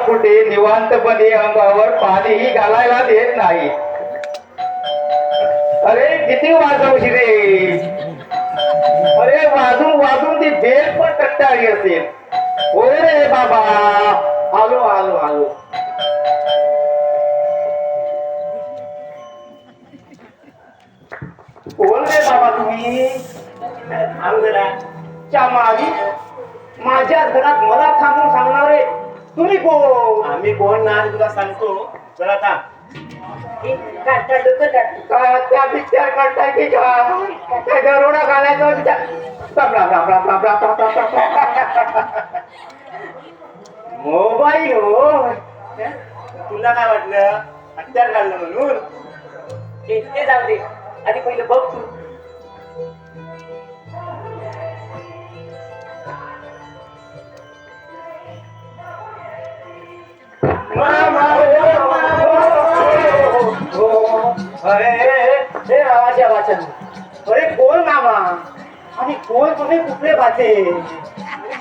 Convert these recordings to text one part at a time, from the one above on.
कुठे निवांतपणे अंगावर पाणीही घालायला देत नाही. अरे किती वाजवशी रे. अरे वाजून वाजून ती बेल पण कंटाळली असेल. होय रे बाबा. आलो आलो आलो. कोण रे बाबा तुम्ही? मारी माझ्या घरात मला थांबून सांगणारे तुम्ही कोण? आम्ही कोण ना तुला सांगतो जरा थांब. त्या विचार करताय की त्या दरोडा घालायचा विचार. मोबाईल हो. तुला काय वाटलं हत्यार घालणं म्हणून? ते जाऊ दे, आधी पहिलं बघ तू. अरे कोण मामा आणि कोण तुम्ही कुठले भाचे?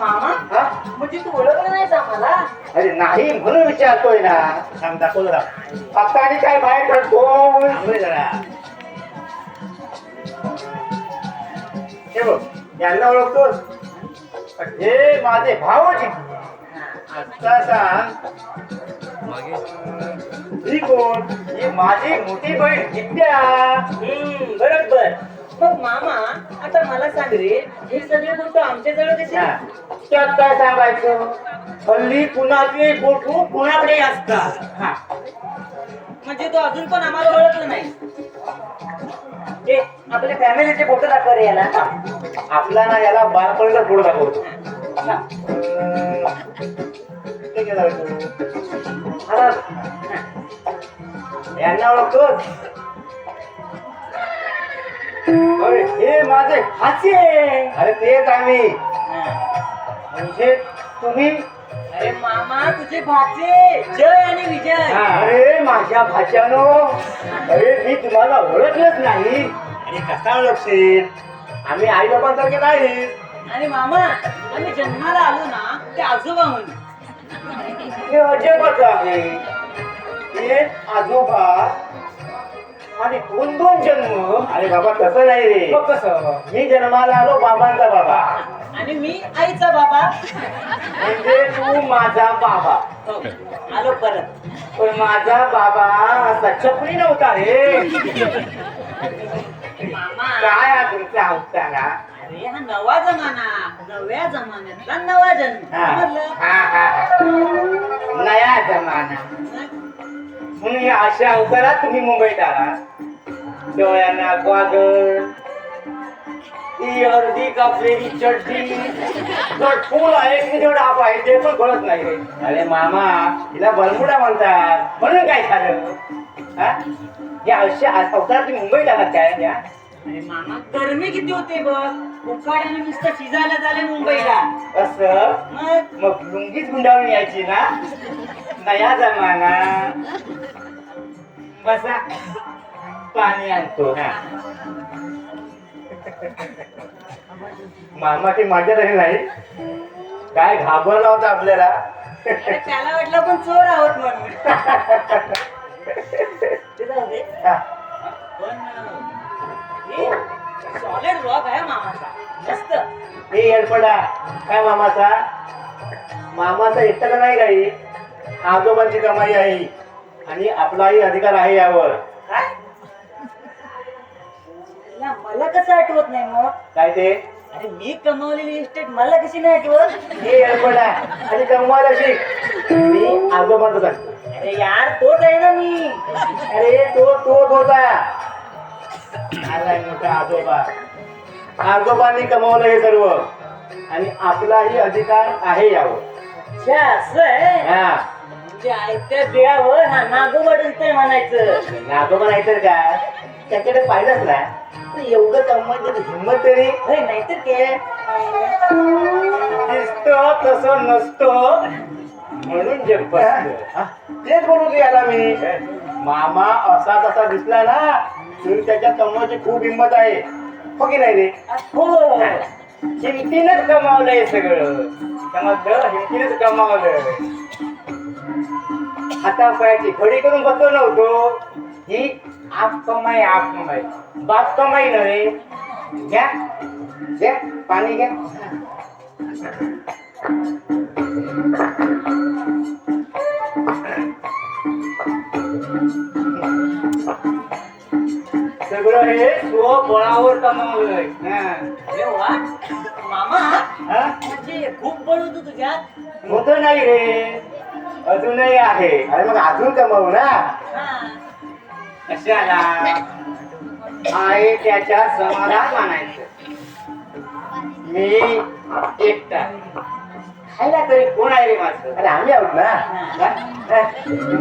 मामा हा? म्हणजे तू ओळखलं नाहीस आम्हाला? अरे नाही म्हणून विचारतोय ना. थांब दाखव जरा. आता आणि काय बाहेर काढतो? थांब रे जरा. हे बघ यांना ओळखतोस? हे माझे भावजी. आता सांग ही कोण? ही माझी मोठी बहीण विद्या. बरोबर. मग मामा आता मला सांग रे, हे सगळे फोटो आमच्या जवळ कसे? हा. त्यात काय सांगायचं? हल्ली कुणाचे फोटो कुणाकडे असतात. हा. म्हणजे तू अजून पण आम्हाला ओळखलं नाही? ए, आपल्या फॅमिलीचे फोटो दाखव रे याला. आपला ना याला बाळपणीचा फोटो दाखवतो. ते गेला तू. आता यांना ओळखतोस? अरे हे माझे हाचे. अरे तेच आम्ही. म्हणजे तुम्ही? अरे मामा तुझे भाचे जय आणि विजय. अरे माझ्या भाच्यानो. अरे मी तुम्हाला ओळखलंच नाही. आणि कसा ओळखशील? आम्ही आई बाबांसारखे नाही. आणि मामा आम्ही जन्माला आलो ना ते आजोबा म्हणून. हे अजबच आहे. हे आजोबा आणि दोन दोन जन्म. अरे बाबा तसं नाही रे. मग कसं? मी जन्माला आलो बाबांचा बाबा. आणि मी आईचा बाबा. म्हणजे तू माझा बाबा. हो, आलो परत. पण माझा बाबा असा चपरी नव्हता रे. मामा काय हा तुमचा अवतारा? अरे हा नवा जमाना, नव्या जमान्यातला नवा जन्म. हा. समजलं? हा, हा. नया जमाना. म्हणून या अशा अवतारात तुम्ही मुंबईत आलात. डोळ्यांना ग्वागल, ती अर्धी कापलेली चड्डी, फुल आहे की जेवढा आप आहे ते पण कळत नाही रे. अरे मामा हिला बलमुडा म्हणतात. म्हणून काय झालं? हा? या अशा अवतारात तुम्ही मुंबईत आलात काय? या अरे मामा गरमी किती होते बघ. उकाड्याने नुसतं शिजायला झाले मुंबईला. असं मग मग लुंगीच गुंडाळून यायची ना. नया जमाना. बसा पाणी आणतो. हा. मामाची मजा तरी नाही. काय घाबरला होता आपल्याला. अरे त्याला वाटलं पण चोर आहोत म्हणून. ते जाऊ दे. हा. पण हे सॉलिड रॉक आहे मामाचा. मस्त. हे येडपडा काय मामाचा? मामाचा एकटा नाही काही. आजोबांची कमाई आहे आणि आपलाही अधिकार आहे यावर. काय? मला कसं आठवत नाही मग? काय ते? अरे मी कमावलेली इस्टेट मला कशी नाही आठवत? हे येडपडा आणि कमवायला शिक. मी आजोबांचा सांगतो. अरे यार तोच आहे ना मी. अरे तो होता. आलाय मोठा आजोबा. आजोबांनी कमवलं हे सर्व आणि आपलाही अधिकार आहे यावर. अच्छा असं आहे. हा. म्हणजे आयत्या बिळावर हा नागोबा डुलतोय म्हणायचं. आजोबा नाहीतर काय? त्याच्याकडे पाहिलंच ना. एवढं कमवायची हिंमत तरी होय नाहीतर काय. दिसतो तसं नसतो म्हणून जग बसलं. तेच बोलू की याला मी. मामा असा तसा दिसला ना तरी त्याच्या कमवायची खूप हिंमत आहे. हो की नाही रे? हो. हिमतीनच कमावलंय सगळं. समजलं? हिमतीनच कमावलं. आता पायाची घडी करून बसलो नव्हतो. ही आप कमाई बाप कमाई नव्हे. घ्या घ्या पाणी घ्या. सगळं हे स्वबळावर कमावलंय. अरे वा मामा, म्हणजे खूप बळ होतं तुझ्यात. होत नाही रे, अजूनही आहे. अरे मग अजून कमावू ना. हा. कशाला आहे त्याच्या समाधान मानायचं. मी एकटा, खायला तरी कोण आहे रे माझं. अरे आम्ही आहोत ना.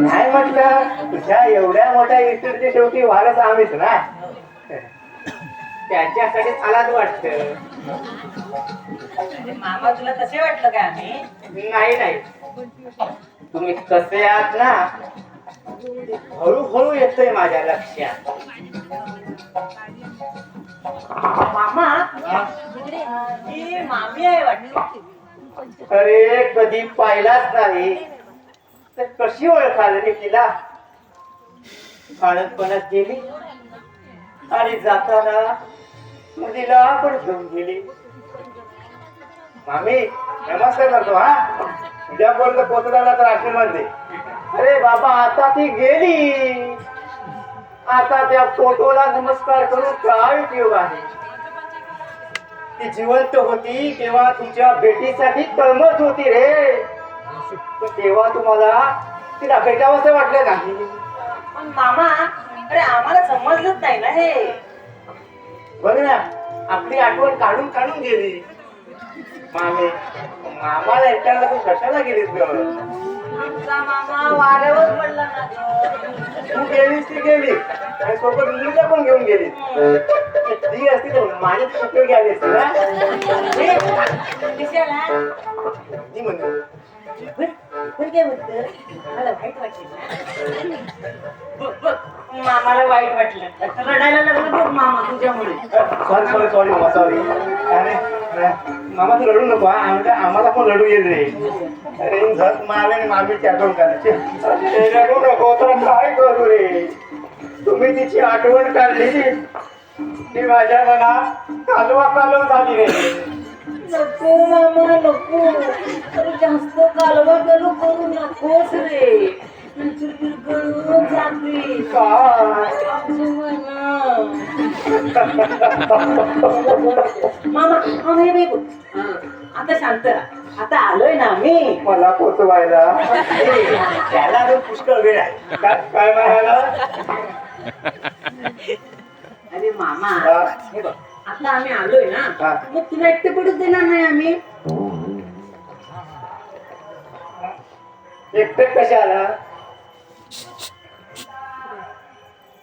नाही म्हटलं तुझ्या एवढ्या मोठ्या इस्टेटच्या शेवटी वारस आम्हीच ना. त्याच्यासाठी मलाच वाटत. अरे मामा, तुला तसे वाटलं काय आम्ही? नाही तुम्ही कसे आहात ना, हळूहळू येतोय माझ्या लक्षात. मामा, ही मामी आहे वाटतं. अरे कधी पाहिलाच नाही तर कशी ओळखाल रे तिला. काळपणात गेली आणि जाताना मुलीला पण घेऊन गेली. मामी नमस्कार करतो हा. उद्यापर्यंत पोहोचला तर आशीर्वाद दे. अरे बाबा, आता ती गेली. आता त्या फोटोला नमस्कार करून काय उपयोग आहे. ती जिवंत होती तेव्हा तुमच्या भेटीसाठी तळमत होती रे. पण तेव्हा तुम्हाला तिला भेटावंसं वाटलं नाही. पण मामा, अरे आम्हाला समजलंच नाही ना हे. बघ ना आपली आठवण काढून काढून गेली. मामाला एकट्याला तू कशाला गेलीस ग? आमचा मामा वाऱ्यावर पडला ना ग. तू गेलीस ती गेली आणि सोबत मुलीला पण घेऊन गेली. ती असती तर माझ्या उपयोगी आली असती ना. कशाला? ती म्हणतो पण काय म्हणतं, मला वाईट वाटलं ना. बघ, मामाला वाईट वाटलं. रडायला लागलं बघ मामा तुझ्यामुळे. सॉरी मामा सॉरी. अरे मामा तू रडू नको हा. आम्हाला पण रडू येईल रे. अरे झक मारले आणि मामीची आठवण काढायची. रडू नको तर काय करू रे. तुम्ही तिची आठवण काढली ती माझ्या मनात कालवा झाली रे. नको मामा नको. अरे जास्त कालवा करू नकोस रे. नंतर बिरगळून जाते. मामा हे बघ, आता शांत राहा. आता आलोय ना मी. मला पोचवायला त्याला अजून पुष्कळ वेळ आहे. काय म्हणाला? अरे मामा, हा. हे बघ, आता आम्ही आलोय ना, हा. मग तुला एकटे पडूच देणार नाही आम्ही. एकटे कशाला?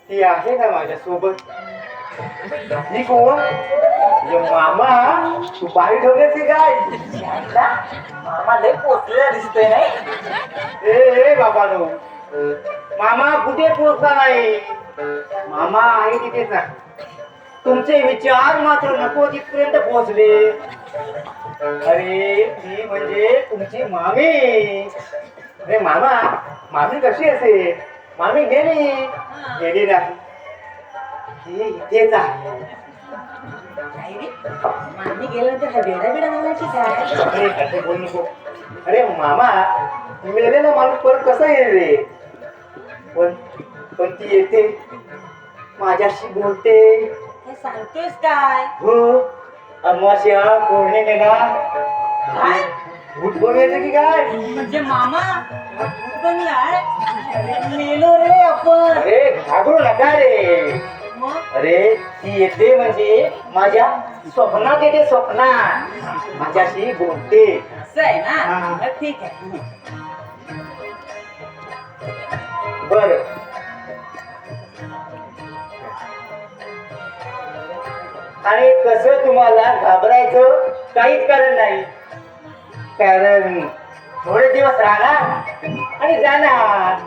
ती आहे ना माझ्या सोबत. ही कोण? मामा तू बाई ठेवल्याची काय? मामा लय पोचलेला दिसतोय नाही. ए बाबानो, मामा कुठे पोचला नाही. मामा आहे तिथेच आहे. तुमचे विचार मात्र नको तिथपर्यंत पोहोचले. अरे ती म्हणजे तुमची मामी. अरे मामा मामी कशी असेल? मामी गेली नाही, ती इथेच आहे. नाही रे, मामी गेल्यानंतर हा बेडा बिडा घालायची काय? अरे कसं बोलू नको. अरे मामा मेलेला माणूस परत कसा येईल रे? पण ती येते, माझ्याशी बोलते. हे सांगतोयस काय? हो, अमावस्या पौर्णिमेला काय भूत कोण येते की काय? म्हणजे मामा भूत बनलाय? अरे मेलो रे आपण. अरे घाबरू नका रे. मग अरे ती येते म्हणजे माझ्या स्वप्नात येते. स्वप्नात माझ्याशी बोलते. असं आहे ना, हा. मग ठीक आहे. बर, आणि कसं तुम्हाला घाबरायचं काहीच कारण नाही. कारण थोडे दिवस राहणार आणि जाणार.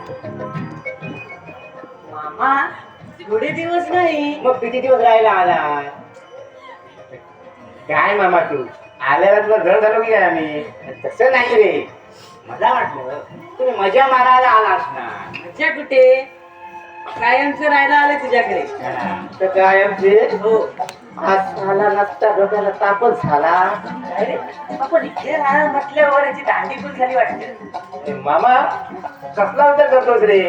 मामा थोडे दिवस नाही, मग किती दिवस राहायला आला? काय मामा तू आल्याला तुला घर झालो की काय आम्ही? तसं नाही रे. मला वाटलं तुम्ही मजा मारायला आला असणार. मज्जा कुठे कायमचं राहायला आले तुझ्याकडे. तर काय आमचे हो आज झाला नसता डोक्याला तापच झाला. अरे आपण इथे राहणार म्हटल्यावर याची दांडी पण झाली वाटते. मामा कसला विचार करतोस रे?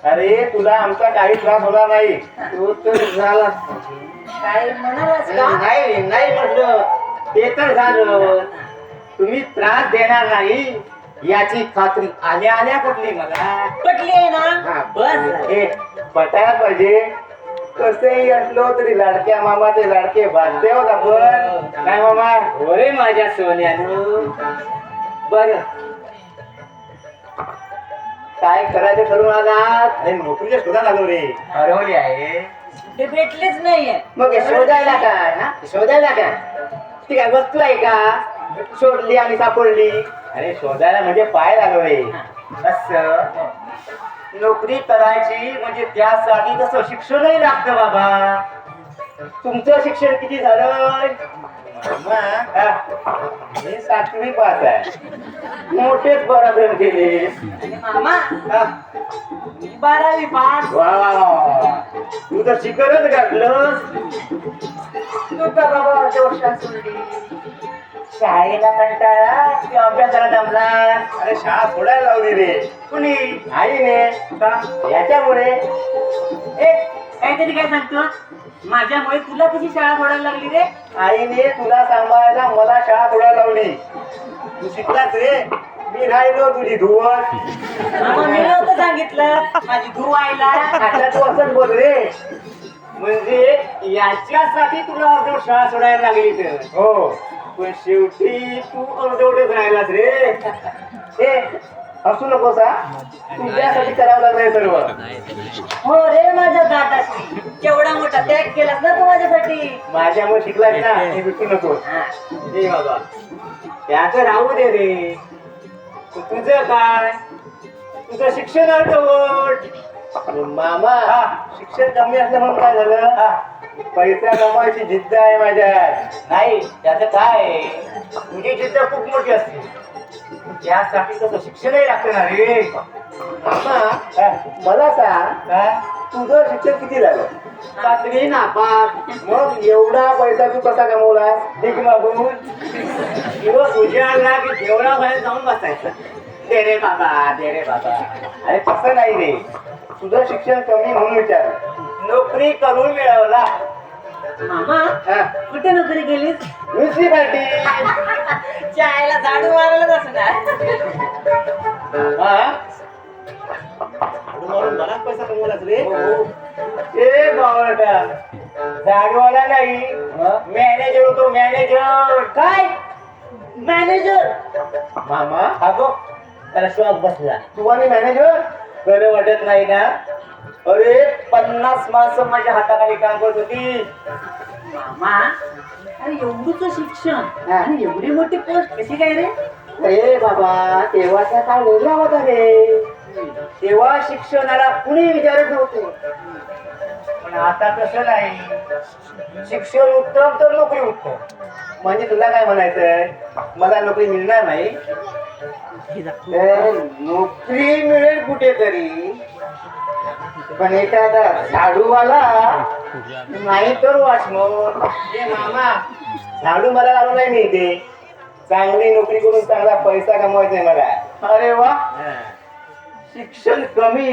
अरे तुला आमचा काही त्रास होणार नाही. तो तर झाला. काय म्हणालास का? नाही नाही म्हटलं ते तर झालं. तुम्ही त्रास देणार नाही याची खात्री आल्या आल्या पडली मला. पटली आहे ना? हा, बस झालं. हे पटायला पाहिजे. कसेही असलो तरी लाडक्या मामाचे लाडके बांधते होत आपण. काय मामा? ओरे माझ्या सोन्यानं. बर काय करायचं ठरवून आलात? अरे नोकरीच्या शोधात आलो रे. हरवली आहे. ते भेटलेच नाहीये. मग हे शोधायला काय ना? शोधायला काय ती काय वस्तू आहे का? शोधली आणि सापडली. अरे शोधायला म्हणजे पाय लागलो रे. असं नोकरी करायची म्हणजे त्यासाठी तसं शिक्षणही लागतं बाबा. तुमचं शिक्षण किती झालं? मामा हा, मी 7वी पास आहे. मोठेच पराक्रम केले. आणि मामा हा, 12वी पास. वा वा वा. तू तर शिकरच घातलंस. तू का बाबा अर्ध्या वर्षात सोडली? शाळेला कंटाळा की अभ्यासाला जमला? अरे शाळा सोडायला लावली रे कुणी? आईने. का? याच्यामुळे. ए काहीतरी काय सांगतो? माझ्यामुळे तुला कशी शाळा सोडायला लागली रे? आईने तुला सांभाळायला मला शाळा सोडायला लावली. तू शिकलास रे. मी राहिलो तुझी धुवत. मामा मी नव्हतं सांगितलं माझी धू व्हायला. आता तू असंच बोल रे. म्हणजे याच्यासाठी तुला अर्धवट शाळा सोडायला लागली तर? हो. पण शेवटी तू अर्धवटच राहिलास रे. ए हसू नकोस हा. तुझ्यासाठी करावं लागलंय सर्व. हो रे माझ्या दादाश्री केवढा मोठा त्याग केलास ना तू माझ्यासाठी. माझ्यामुळे शिकलास ना हे विसरू नकोस. दे बाबा त्याचं राहू दे रे. तुझं काय? तुझं शिक्षण अर्धवट. मामा शिक्षण कमी असलं म्हणून काय झालं? पैसा कमवायची जिद्द आहे माझ्यात. नाही त्याचं काय? तुझी जिद्द खूप मोठी असते. त्यासाठी तसं शिक्षणही लागतं ना रे. मामा मला सांग तुझं शिक्षण किती झालं? 7वी नापास. मग एवढा पैसा तू कसा कमवलास? ठीक मागून किंवा तुझ्या आला की जेवढा बाहेर जाऊन बसायचं. दे रे बाबा दे रे बाबा. अरे तसं नाही रे. तुझं शिक्षण कमी म्हणून विचारलं. नोकरी करून मिळवला. मामा हा, कुठे नोकरी केलीस? म्युन्सिपाल्टी. चायला झाडू मारायलाच असणार. हा? झाडू मारून बराच पैसा कमवलास रे. ए बावळटा झाडवाला नाही मॅनेजर होतो मॅनेजर. काय मॅनेजर? मामा हा गो त्याला शॉक बसला. तू आणि मॅनेजर. बरं वाटत नाही ना? अरे 50 माणसं माझ्या हाताखाली काम करत होती. मामा अरे एवढंच शिक्षण आणि एवढी मोठी पोस्ट कशी काय रे? अरे बाबा तेव्हाचा काळ वेगळा होता रे. तेव्हा शिक्षणाला कुणी विचारत नव्हते. पण आता तसं नाही. शिक्षण उत्तम तर नोकरी उत्तम. म्हणजे तुला काय म्हणायचंय? मला नोकरी मिळणार नाही? नोकरी मिळेल कुठेतरी पण एखादा झाडूवाला नाही तर वॉचमन. ए मामा झाडू मला लावलं नाही मी इथे. चांगली नोकरी करून चांगला पैसा कमवायचा आहे मला. अरे वा शिक्षण कमी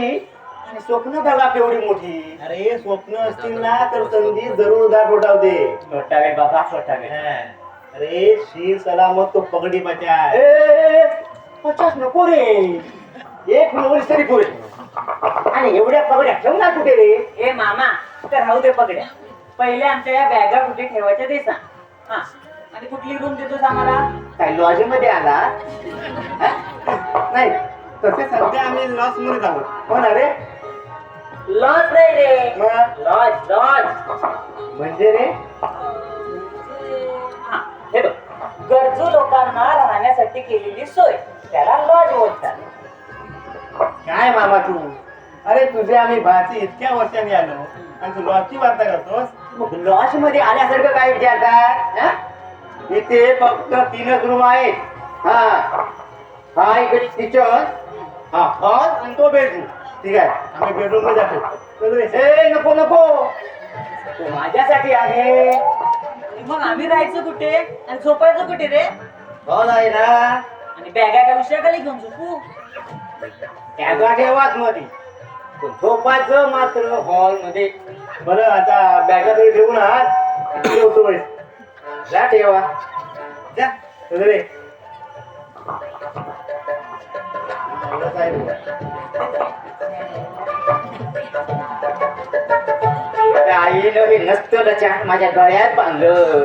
आणि स्वप्न बघा केवढी मोठी. अरे स्वप्न असतील ना तर संधी जरूर दाट उठावते. छोटावे बाबा छोटावे. अरे शीर सलामत तो पगडी बचा. 50 नको रे. एक नोकरी तरी पुरे. आणि एवढ्या पगड्या ठेवणार कुठे रे? ए मामा तर राहू दे पगड्या. पहिले आमच्या या बॅगा कुठे ठेवायच्या ते सांग. हा आणि कुठली रूम देतोस आम्हाला? काय लॉज मध्ये आला? नाही तसे सध्या आम्ही लॉस मध्ये आहोत. हो ना रे? लॉज नाही रे. मग लॉज लॉज. म्हणजे रे हा हे बघ गरजू लोकांना राहण्यासाठी केलेली सोय त्याला लॉज बोलतात. काय मामा तू? अरे तुझे आम्ही भाची इतक्या वर्षांनी आलो आणि तू लॉसची वार्ता करतोस? मग लॉज मध्ये आल्यासारखं काय विचारतात? इथे फक्त 3च रूम आहेत. हा इकडे किचन, हा हॉल आणि तो बेडरूम. ठीक आहे आम्ही बेडरूम मध्ये जातो चल रे. ए नको नको तू माझ्यासाठी आहे. मग आम्ही राहायचं कुठे आणि झोपायचं कुठे रे? हॉल आहे ना. आणि बॅगा का विषयाखाली घेऊन झोपू? त्यागा ठेवात मध्ये झोपायचं मात्र हॉल मध्ये. बरं आता बॅगा तरी ठेवून आहात ठेवतो बाई. जा ठेवा जा. चल रे. आईनं हे नसतं लचान माझ्या गळ्यात बांधलं.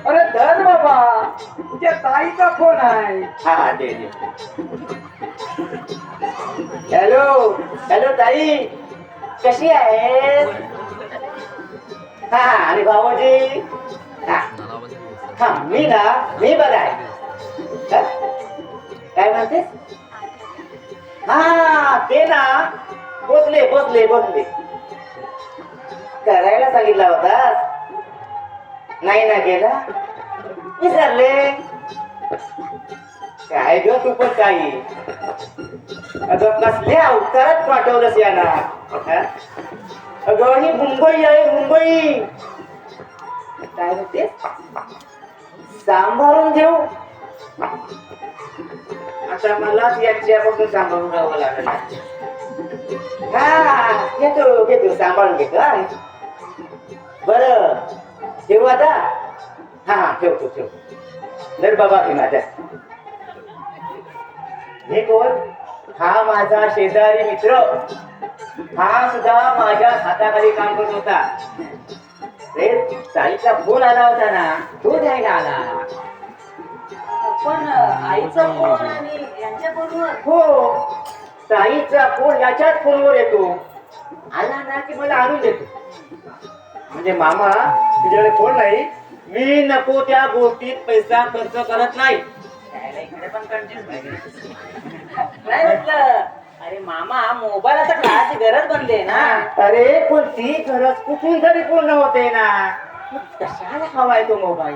अरे धर बाबा, तुझ्या ताईचा फोन आहे. हा दे दे. हॅलो हॅलो ताई कशी आहे? हा आणि भाऊजी हा हा मी बरं आहे. हा? काय म्हणतेस? हा ते ना बसले करायला सांगितला होता. नाही ना गेला विसरले. काय ग तू पण काही अगं कसल्या अवतारात पाठवलंस याला. हा? अगं ही मुंबई आहे मुंबई. काय म्हणते सांभाळून घेऊ. आता मलाच याच्यापासून सांभाळून राहावं लागलं. हा घेतो सांभाळून घेतो. बरं ठेवू आता. हा ठेवतो धर बाबा की माझ्या. हे कोण? हा माझा शेजारी मित्र. हा सुद्धा माझ्या हाताखाली काम करत होता. रे ताईचा फोन आला होता ना तो द्यायला आला. पण आईचा फोन आणि यांच्या फोनवर हो ताईचा फोन याच्याच फोनवर येतो. आला ना की मला आणून देतो. म्हणजे मामा तुझ्याकडे फोन नाही. मी नको त्या गोष्टीत पैसा खर्च करत नाही. त्याला इकडे पण कंटिन्यू पाहिजे. नाही म्हटलं अरे मामा मोबाईल आता काळाची गरज बनली आहे ना. अरे पण ती गरज कुठून तरी पूर्ण होते ना. मग कशाला हवाय तो मोबाईल?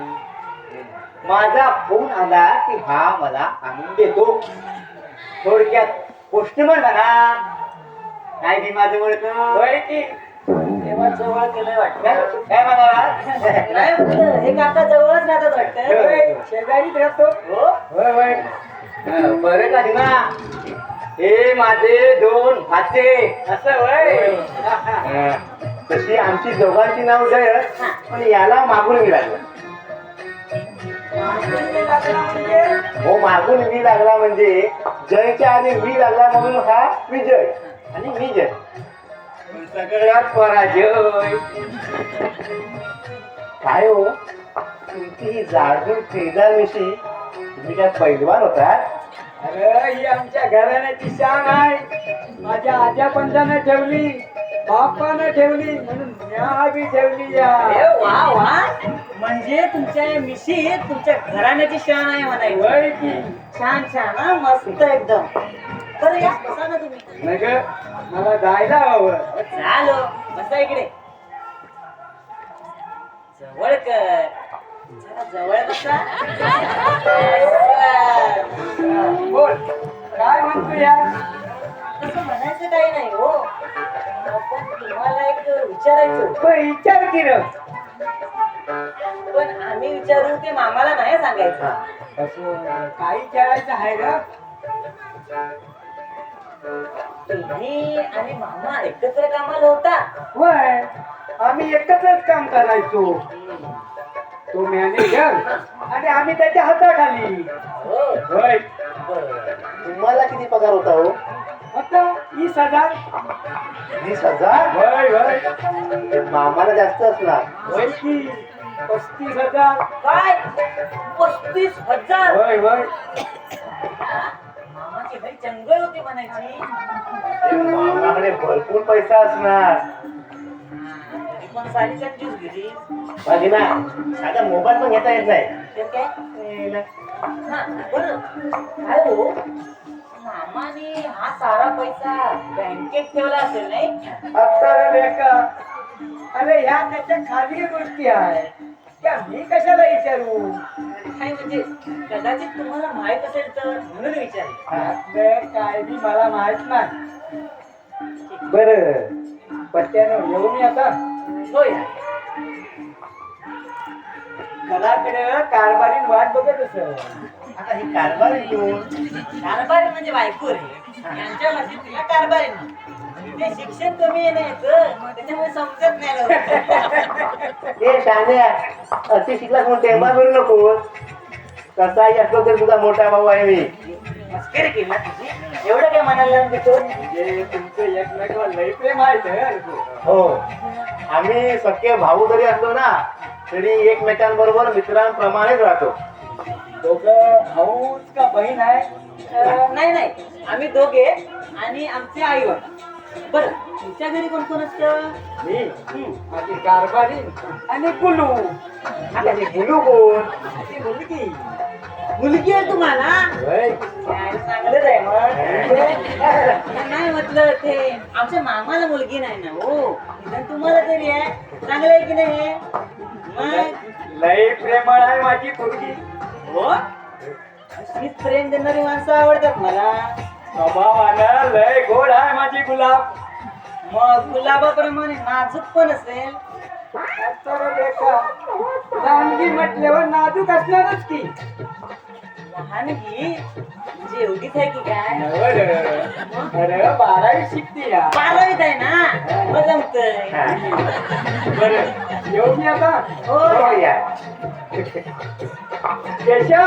माझा फोन आला की हा मला आणून देतो. थोडक्यात पोस्टमन म्हणा. काय बी माझं ओळख होय की तेव्हा जवळ केलंय वाटतं. काय म्हणाला? नाही म्हटलं हे काका जवळच राहतात वाटतं. शेजारीच राहतो. हो होय होय. बरं का ना हे माझे दोन भाचे. असं होय. तशी आमची दोघांची नाव जय पण याला मागून मी लागला. हो मागून मी लागला म्हणजे जयच्या आधी मी लागला म्हणून हा विजय आणि विजय. सगळ्यात पराजय. काय हो तुमची ही जाडजूड फेदार मिशी तुम्ही काय पैलवान होता? अरे ही आमच्या घराण्याची शान आहे. माझ्या आज्या पंजाने ठेवली, बापानं ठेवली, म्हणून म्या बी ठेवली या. अरे वा वा म्हणजे तुमच्या मिशीत तुमच्या घराण्याची शान आहे म्हणायचं. वय की छान हा मस्त एकदम. बरं या बसा ना तुम्ही. नाही ग मला जायला हवं. झालो बसा इकडे. जवळ कर जरा जवळ बसा. बोल काय म्हणतो या? तसं म्हणायचं काही नाही हो. पण तुम्हाला एक विचारायचं होतं. पण विचार केलं. पण आम्ही विचारू ते मामाला नाही सांगायचं. असं काही विचारायचं आहे का? तुम्ही आणि मामा एकत्र कामाला होता. होय आम्ही एकत्रच काम करायचो. तो मॅनेजर आणि आम्ही त्याच्या हाताखाली. हो होय बरं. तुम्हाला किती पगार होता हो? आता 20,000. 20,000? होय होय ते मामाला जास्त असणार. होय की 35,000. काय 35,000? होय होय मामाची घरी जंगल होती म्हणायची. ते मामाकडे भरपूर पैसा असणार. तरी पण सारी कंजूस गेली. बाकी ना साधा मोबाईल पण घेता येत नाही. ते काय हा बरं काय हो मामाने हा सारा पैसा बँकेत ठेवला असेल नाही? आता रे लेका, अरे ह्या त्याच्या खाजगी गोष्टी आहेत त्या मी कशाला विचारू. नाही म्हणजे कदाचित तुम्हाला माहित असेल तर म्हणून विचारले. आपलं काय बी मला माहित नाही. बरं पत्त्यानं येऊ मी आता. होय ना. घराकडे कारभारीन वाट बघत असं. आता ही कारभार येऊन कारभारी म्हणजे बायको रे. यांच्या भाषेत तिला कारभारी म्हणतात. ते शिक्षण कमी आहे ना याचं, त्याच्यामुळे समजत नाही लवकर. हे शान्या अति शिकला म्हणून टेंबा करू नको. कसाही असलो तरी तुझा मोठा भाऊ आहे मी. मस्करी केली ना तुझी. एवढं काय म्हणायला लावून देतो. म्हणजे तुमचं एकमेकावर लय प्रेम आहे तर. हो आम्ही सख्खे भाऊ जरी असलो ना तरी एकमेकांबरोबर मित्रांप्रमाणेच राहतो. दोघं भाऊच का बहीण आहे? नाही नाही, आम्ही दोघे आणि आमचे आई वडील. बरं तुमच्या घरी कोण कोण असतं? मी माझी कारभारी आणि कुलू. आता हे बोलू कोण? ती मुलगी. मुलगी आहे तुम्हाला? होय. काय चांगलंच आहे मग. नाही म्हटलं ते आमच्या मामाला मुलगी नाही ना हो. निदान तुम्हाला तरी आहे. चांगलं आहे की नाही? मग लय प्रेमळ आहे माझी मुलगी. हो अशीच प्रेम देणारी माणसं आवडतात मला. स्वभावानं लय गोड आहे माझी गुलाब. मग गुलाबाप्रमाणे नाजूक पण असेल. तर लेका लहानगी म्हटल्यावर नाजूक असणारच की. लहानगी म्हणजे एवढीच आहे की काय? अरे 12वी शिकते या. 12वीत आहे ना, मग जमतंय. बरं येऊ मी आता. हो हो या. केशा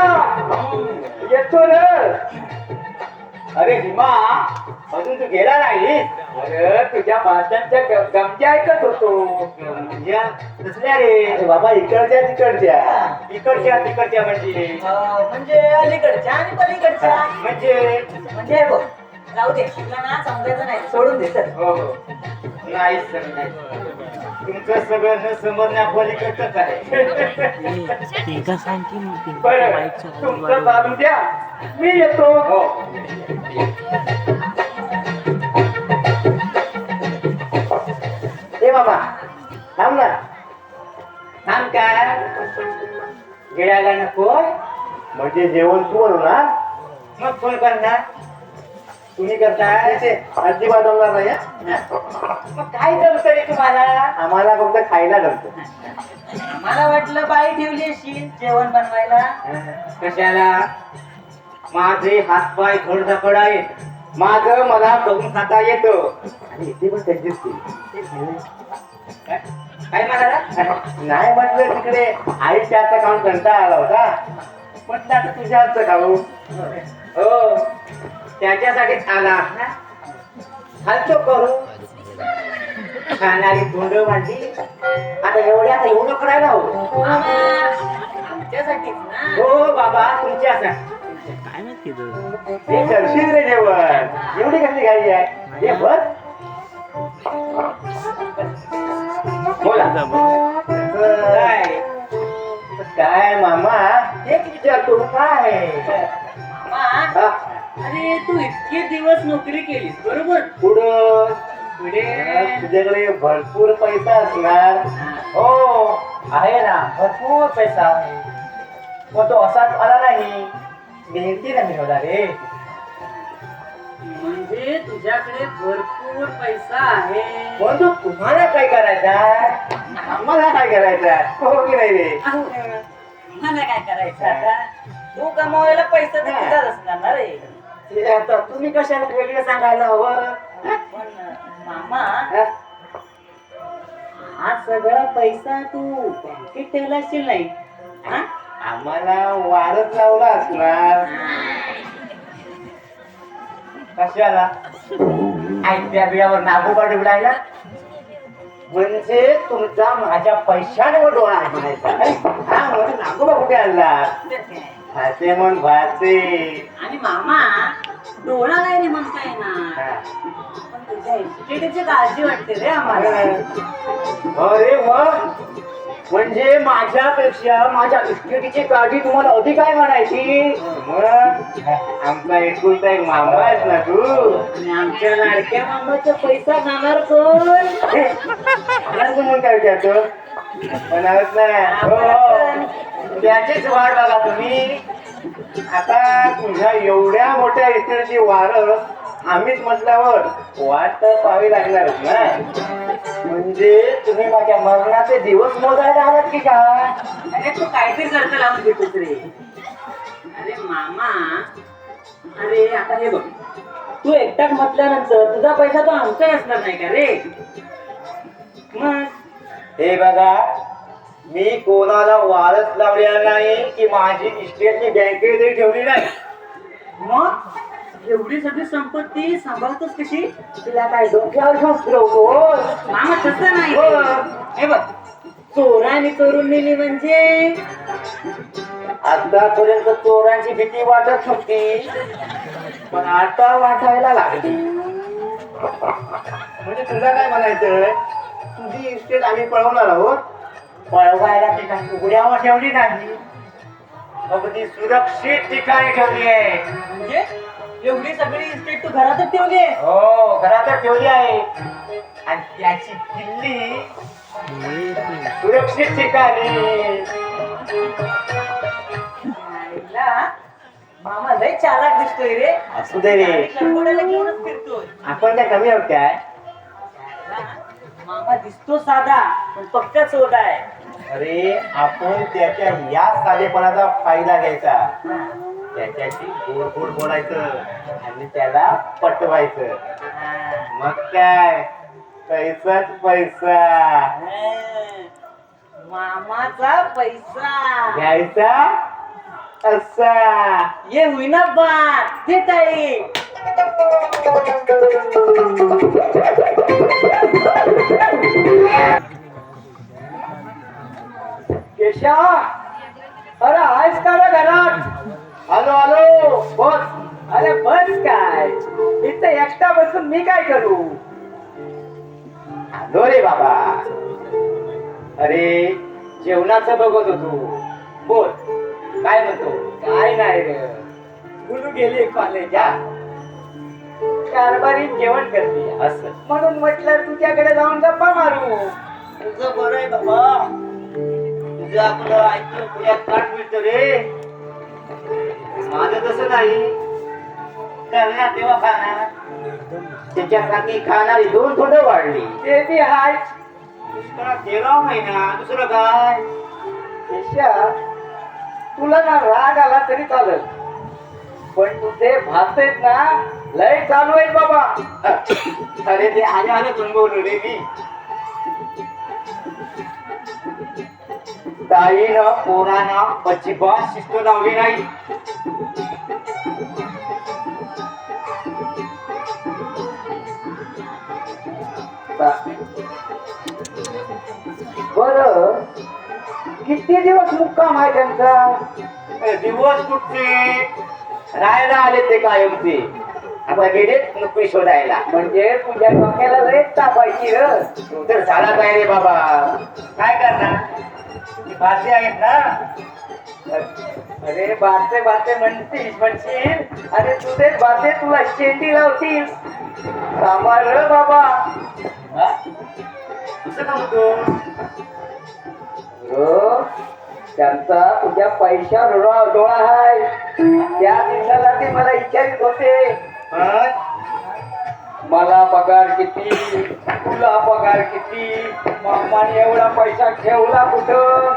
येतो रे. अरे भीमा अजून तू गेला नाही? अरे तुझ्या भाषांच्या गमत्या ऐकत होतो. म्हणजे कसल्या रे? अरे बाबा इकडच्या तिकडच्या. इकडच्या म्हणजे म्हणजे अलीकडच्या आणि पलीकडच्या. म्हणजे बघ जाऊ दे, तुला ना समजायचं नाही, सोडून दे तर. हो हो नाही सर नाही. तुमचं सगळं न समजण्या पलीकडचंच आहे. बरं तुमचं चालू द्या, मी येतो. हो ए बाबा थांब ना. थांब काय गिळायला नको. म्हणजे जेवण तू बनवणार? मग कोण करणार? तुम्ही करताय अजिबात जमणार नाही हं? मग काय जमतं रे तुम्हाला? आम्हाला फक्त खायला जमतं. मला वाटलं बाई ठेवली अशी जेवण बनवायला. कशाला? माझे हातपाय धडधड आहेत. माझं मला बघून खाता येतो. आणि इथे पण त्यांचीच ती. काय म्हणाला? नाही म्हटलं तिकडे आईच्या हातचा खाऊन कंटाळा आला होता. म्हटलं आता तुझ्या हातचं खाऊ. हो त्याच्यासाठीच आला ना. हालतो करू खाणारी तोंड वाढली. आता एवढं करायला हो. आमच्यासाठीच ना. हो बाबा तुमच्यासाठी. हे करशील रे जेवण. एवढी कसली घाई आहे? हे बघ बोला काय काय मामा एक विचारतो काय? मामा, हा, अरे तू इतके दिवस नोकरी केलीस बरोबर. पुढं पुढे तुझ्याकडे भरपूर पैसा असणार. हो आहे ना, भरपूर पैसा आहे. पण तो असाच आला नाही, मेहनतीने मिळवला रे. म्हणजे तुझ्याकडे भरपूर पैसा आहे. पण तो तुम्हाला काय करायचा? आम्हाला काय करायचं? हो की नाही रे? मला काय करायचं आता? तू कमावायला पैसा तर तुझाच असणार ना रे. ते आता तुम्ही कशाला वेगळं सांगायला हवं? पण मामा, हा? हा सगळा पैसा तू बँकेत ठेवला असेल नाही? हा? आम्हाला वारच लावला असणार. कशाला? आयत्या बिळावर नागोबा उडायला? म्हणजे तुमचा माझ्या पैशांवर डोळा आहे म्हणायचा. हा म्हणजे नागोबा कुठे आणला? भाचे म्हण भाचे. आणि मामा डोळा नाही रे म्हणता येणार. हा. पण तुझ्या इस्टेटीची काळजी वाटते रे आम्हाला. अरे मग म्हणजे माझ्यापेक्षा माझ्या इस्टेटीची काळजी तुम्हाला अधिक आहे म्हणायची. मग आमचा एकुलता एक मामा आहेस ना तू. आणि आमच्या लाडक्या मामाचा पैसा खाणार कोण? मला तू मग काय विचारतो? म्हणालच ना. हो, हो. त्याचीच वाट बघा तुम्ही. आता तुझ्या एवढ्या मोठ्या इस्टेटची वारस आम्हीच म्हटल्यावर वाट तर पाहावी लागणारच ना. म्हणजे तुम्ही माझ्या मरणाचे दिवस मोजायला आलात की काय? अरे तू काहीतरी करत लावून देतोस रे. अरे मामा, अरे आता हे बघ, तू एकटाच म्हटल्यानंतर तुझा पैसा तो आमचा असणार नाही का रे? मग हे बघा, मी कोणाला वारस लावलेला नाही की माझी इस्टेटची बँकेतही ठेवली नाही. मग एवढी सगळी संपत्ती सांभाळतोस कशी? तिला काय डोक्यावर घेऊन फिरवतो? मामा तसं नाही रे. हे बघ, चोराने चोरून नेली म्हणजे आतापर्यंत चोरांची भीती वाटत नव्हती, पण आता वाटायला लागली. म्हणजे तुला काय म्हणायचंय, तुझी इस्टेट आम्ही पळवणार आहोत. पळवायला ठिकाणी उघड्यावर ठेवली नाही, अगदी सुरक्षित ठिकाणी ठेवली आहे. म्हणजे एवढी सगळी इस्टेट तू घरातच ठेवली आहे? हो, घरातच ठेवली आहे. आणि त्याची किल्ली सुरक्षित ठिकाणी. आईला, मामा लय चालाक दिसतोय रे. असू दे रे, लंगोट्याला घेऊनच फिरतोय. आपण काय कमी आहोत काय? मामा दिसतो साधा पण पक्का चोट आहे. अरे आपण त्याच्या या साधेपणाचा फायदा घ्यायचा, त्याच्याशी गोड गोड बोलायचं आणि त्याला पटवायचं. मग काय, पैसाच पैसा. मामाचा पैसा घ्यायचा असा. ये होईना बात ते ताई. केशा, अरे आहेस का रे घरात? आलो आलो, बस. अरे बस काय, इथे एकटा बसून मी काय करू? आलो रे बाबा. अरे जेवणाचं बघत होतो. बोल, काय म्हणतो? काय नाही रे, गुलू गेली कॉलेजात, कारभारी जेवण करते असं म्हणून म्हटलं तुझ्याकडे जाऊन गप्पा मारू. तुझं बरं आहे बाबा. तुझं आपलं ऐकलं पुण्यात काट मिळतं रे. माझं तसं नाही. करणार तेव्हा खाणार, त्याच्यासाठी खाणारी दोन थोडं वाढली. ते बी हाय. दुष्काळात 13 महिना, दुसरं काय? केशा, तुला ना राग आला तरी चालत, पण तुझे भासेत ना लय चालू आहे बाबा. अरे ते आले आले बोललो रे मी. ताईनं पोरानं अजिबात शिस्त लावली नाही. बर, किती दिवस मुक्काम आहे त्यांचा? अरे दिवस कुठचे, राहायला आले ते कायमचे. आता गेलेत नोकरी शोधायला. म्हणजे तुझ्या डोक्याला लय तापायची र. तू तर झाला काय रे बाबा. काय करणार, भाषे आहेत ना. अरे बाते बाते म्हणशील, अरे तुझे बाते तुला शेंडी लावतील. सांभाळ र बाबा. हा? असं का म्हणतो? हो, त्यांचा तुझ्या पैशा डोळा आहे. त्या दिवसाला ते मला विचारित होते, हा? मला पगार किती, तुला पगार किती, मामाने एवढा पैसा ठेवला कुठं?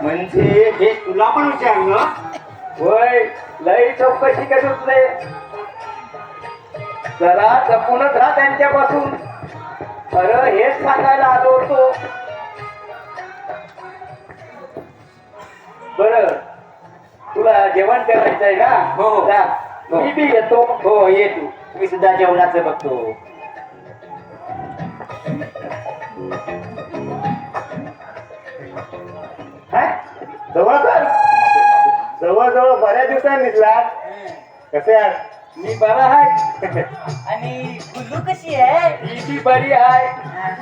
म्हणजे हे तुला पण विचारलं? होय, लई चौकशी करूच नाही. जरा जपूनच राहा त्यांच्यापासून. खरं हेच सांगायला आलो होतो. बर, तुला जेवण करायचंय ना? हो. जा, मी बी येतो. हो, ये तू. मी सुद्धा जेवणाचं बघतो. काय जवळ कर, जवळ जवळ बऱ्याच दिवसांनी दिसला. कसे आहे? मी बरा आहे. आणि गुल्लू कशी आहे? ही बी बरी आहे.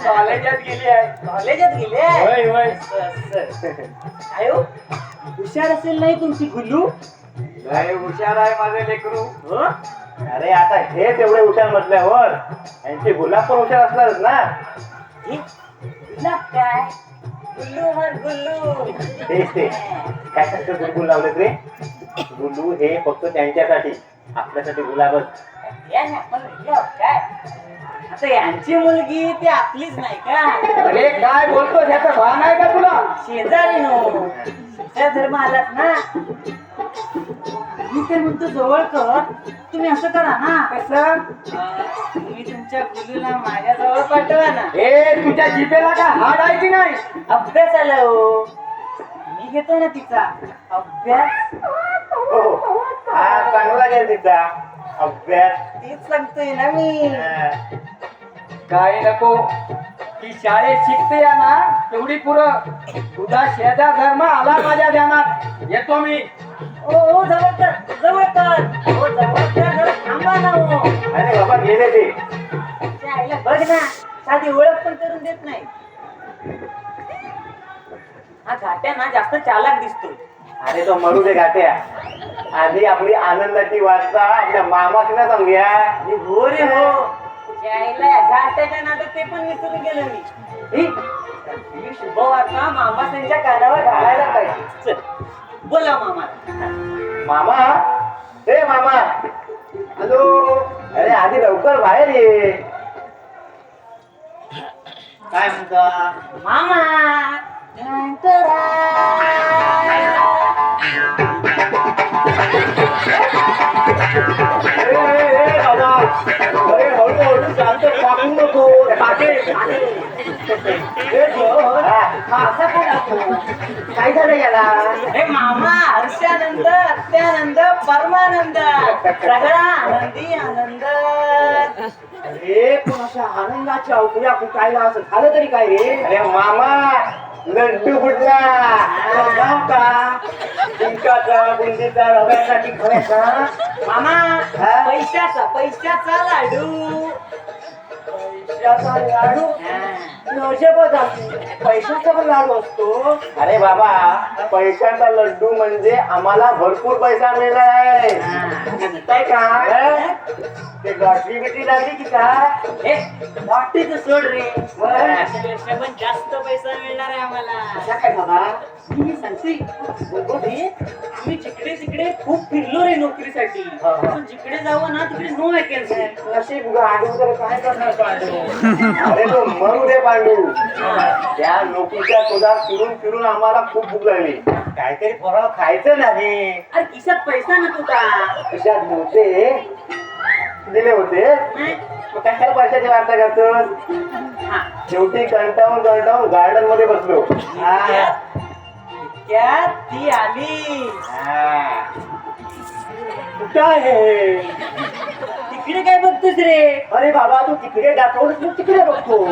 कॉलेजात गेली आहे. कॉलेजात गेले? होय होय. आयो, हुशार असेल नाही तुमची गुल्लू? लय हुशार आहे माझे लेकरू. हो? अरे आता हेच एवढे हुशार म्हटल्यावर यांची गुलाब पण हुशार असणारच ना. हे, गुलाब काय? गुल्लू म्हण गुल्लू. तेच ते काय कसं गुलगुल लावलं रे गुलू हे फक्त त्यांच्यासाठी आपल्यासाठी गुलाबच या ना, पण या काय आता यांची मुलगी ती आपलीच नाही का? अरे काय बोलतो त्याचं भान आहे का तुला? शेजारी नो त्या धर्म आलात ना. मी तर म्हणतो जवळ कर, तुम्ही असं करा ना. कसं? तुम्ही तुमच्या गुलूला माझ्या जवळ पाठवा ना. ए तुझ्या जिभेला का हाड आहे की नाही? अभ्यास आला हो, मी घेतो ना तिचा अभ्यास. हो हा चांगला गेला तिचा अभ्यास तीच सांगतोय ना मी. काय नको, ती शाळेत शिकते या ना तेवढी पुरं. तुझा शेजा धर्म आला माझ्या ध्यानात, येतो मी. ओ जवळ कर, जवळ कर, ओ जवळ कर, जरा थांबा ना हो. अरे बाबा गेले ते त्या आईला बघ ना, साधी ओळख पण करून देत नाही. हा घाट्या ना जास्त चालाक दिसतोय. अरे तो मरू दे गाठ्या आधी आपली आनंदाची वार्ता आपल्या मामाकडे सांगूया अरे हो रे हो, त्या आईला या घाट्याच्या नादात ते पण विसरून गेलो मी. ही शुभ वार्ता मामा त्यांच्या कानावर घालायला पाहिजे. चल बोला मामा. मामा हे मामा हॅलो अरे आधी लवकर बाहेर ये काय म्हणता मामा अरे हळूहळू शांत टाकू नको काय झालं याला हे मामा हर्षानंद अत्यानंद परमानंद सगळा आनंदी आनंद. अरे पण अशा आनंदाच्या अवकुळ्या फुटायला असं झालं तरी काय रे अरे मामा लड्डू फुटला जाऊ का चिंकाचा बुंदीचा रव्यासाठी खऱ्याचा मामा हा? पैशाचा लाडू. पैशाचा लाडू पैशाचा पण लाडू असतो अरे बाबा पैशाचा लड्डू म्हणजे आम्हाला भरपूर पैसा मिळालाय म्हणताय का ते लॉटरी बिटरी लागली की का हे लॉटरीचं सोड रे, त्यापेक्षा पण जास्त पैसा मिळणार आहे आम्हाला. अशा काय बाबा मी सांगते रे, आम्ही जिकडे तिकडे खूप फिरलो रे नोकरीसाठी, पण जिकडे जावं ना तिकडे नो वॅकन्सी. नशीब गाडू तर काय करणार पांडू अरे तो मरू दे पांडू त्या नोकरीच्या शोधात फिरून फिरून आम्हाला खूप भूक लागली काहीतरी फराळ खायचं नाही अरे खिशात पैसा नको का? खिशात नव्हते दिले होते नाही? मग कशाला पैशाची वार्ता करतो हा. शेवटी कंटाळून गार्डन मध्ये बसलो इतक्यात ती आली. कुठं आहे तिकडे काय बघतोस रे? अरे बाबा तू तिकडे दाखवून तू तिकडे बघतो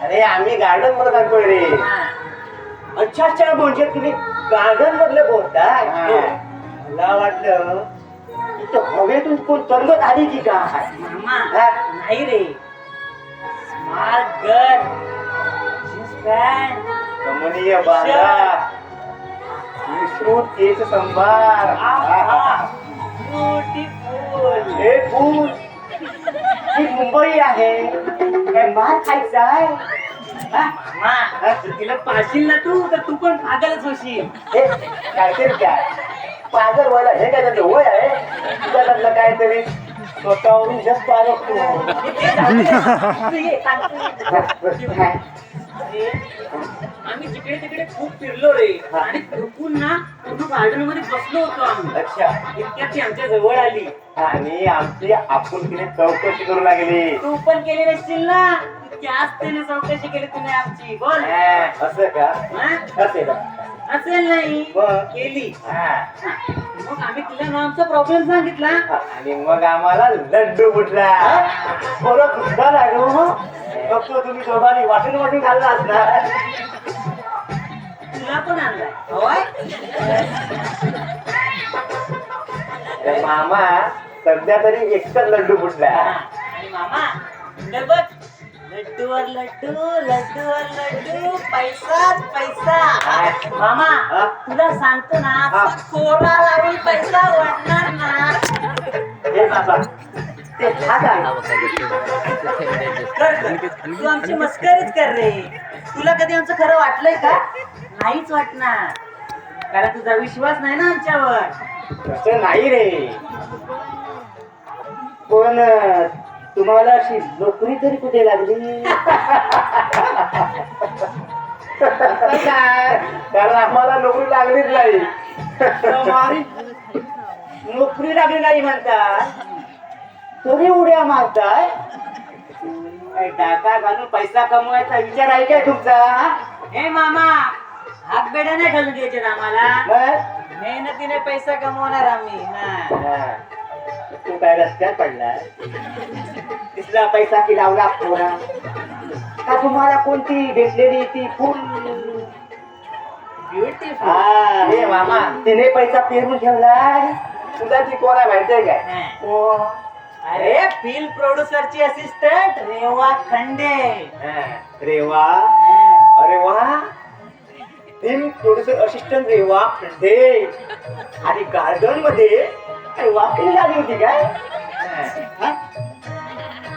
अरे आम्ही गार्डन मध्ये जातोय रे अच्छा अच्छा म्हणजे तुम्ही गार्डन मधलं बोलताय मला वाटलं इथं हवेतून कोण तरंगत आली की काय मामा हा? नाही रे, स्मार्ट गर्ल, जीन्स पॅन्ट, कमनीय बांधा विस्तृत केस संभार ब्युटिफुल. हे फूल ही मुंबई आहे काय मार खायचा आहे मामा तिला पाशील ना तू, तर तू पण पागलच होशील. हे काहीतरी काय पागल व्हायला हे काय त्याचं वय आहे तुझ्याकडलं काहीतरी स्वतःवरून जग पारखतो तू ये, सांगतो. अरे, आम्ही जिकडे तिकडे खूप फिरलो रे, आणि थकून ना पूर्ण गार्डन मध्ये बसलो होतो आम्ही. अच्छा इतक्यात ती आमच्या जवळ आली. आणि आमची आपुलकीने चौकशी करू लागली तू पण केली नसशील ना, त्याच त्याने चौकशी केली तुम्ही आमची. बोल. असं का हा? असेल असेल नाही मग? केली. हा. हा. मग आम्ही तिला ना आमचा प्रॉब्लेम सांगितला. आणि मग आम्हाला लड्डू फुटला बरं कुठला लाडू बघतो तुम्ही दोघांनी वाटून वाटून खाल्ला असणार तुला पण आणलाय होय? तर मामा सध्या तरी एकच लड्डू फुटला आणि मामा इकडे बघ, लड्डूवर लड्डू, लड्डूवर लड्डू, पैसाच पैसा. मामा तुला सांगतो ना, असा कोरा लावून पैसा वाटणार ना. हे बाबा ते खा काय कर. तू आमची मस्करीच कर रे. तुला कधी आमचं खरं वाटलंय का? नाहीच वाटणार, कारण तुझा विश्वास नाही ना आमच्यावर. तसं नाही रे, पण तुम्हाला अशी नोकरी तरी कुठे लागली? काय? कारण आम्हाला नोकरी लागलीच नाही. मारी, नोकरी लागली नाही म्हणतात तरी उड्या मारताय. काय टाका घालून पैसा कमवायचा विचार आहे काय तुमचा? हे मामा, हात बेड्या नाही घालून द्यायचे ना आम्हाला. मग मेहनतीने पैसा कमवणार आम्ही. हा. तू काय रस्त्यात पडलाय? तिसरा पैसा की लावला पोरा? का तुम्हाला कोणती भेटलेली ती फुल ब्युटिफुल. हे मामा, तिने पैसा पेरून ठेवलाय. तुझा ती कोण आहे माहितीये काय? हो. अरे फिल्म प्रोड्युसरची असिस्टंट रेवा खंडे. रेवा, अरे वा, फिल्म प्रोड्युसर असिस्टंट रेवा खंडे. आणि गार्डन मध्ये वाकडी लागली होती काय?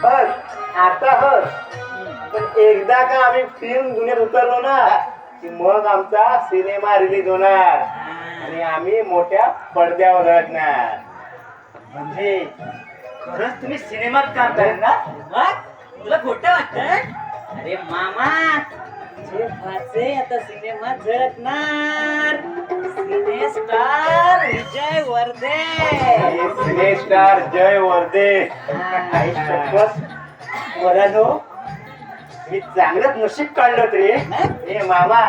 हस, आता हस. पण एकदा का आम्ही फिल्म दुनियेत उतरलो ना की मग आमचा सिनेमा रिलीज होणार आणि आम्ही मोठ्या पडद्यावर रडणार. म्हणजे खरंच तुम्ही सिनेमात काम करेल ना? मग तुला खोटं वाटत? अरे मामा, जे भाचे आता सिनेमात झळकणार. सिने स्टार विजय वर्धे. सिने स्टार जय वर्धे. आई शपथ, वरानो, मी चांगलंच नशीब काढलं रे. हे मामा,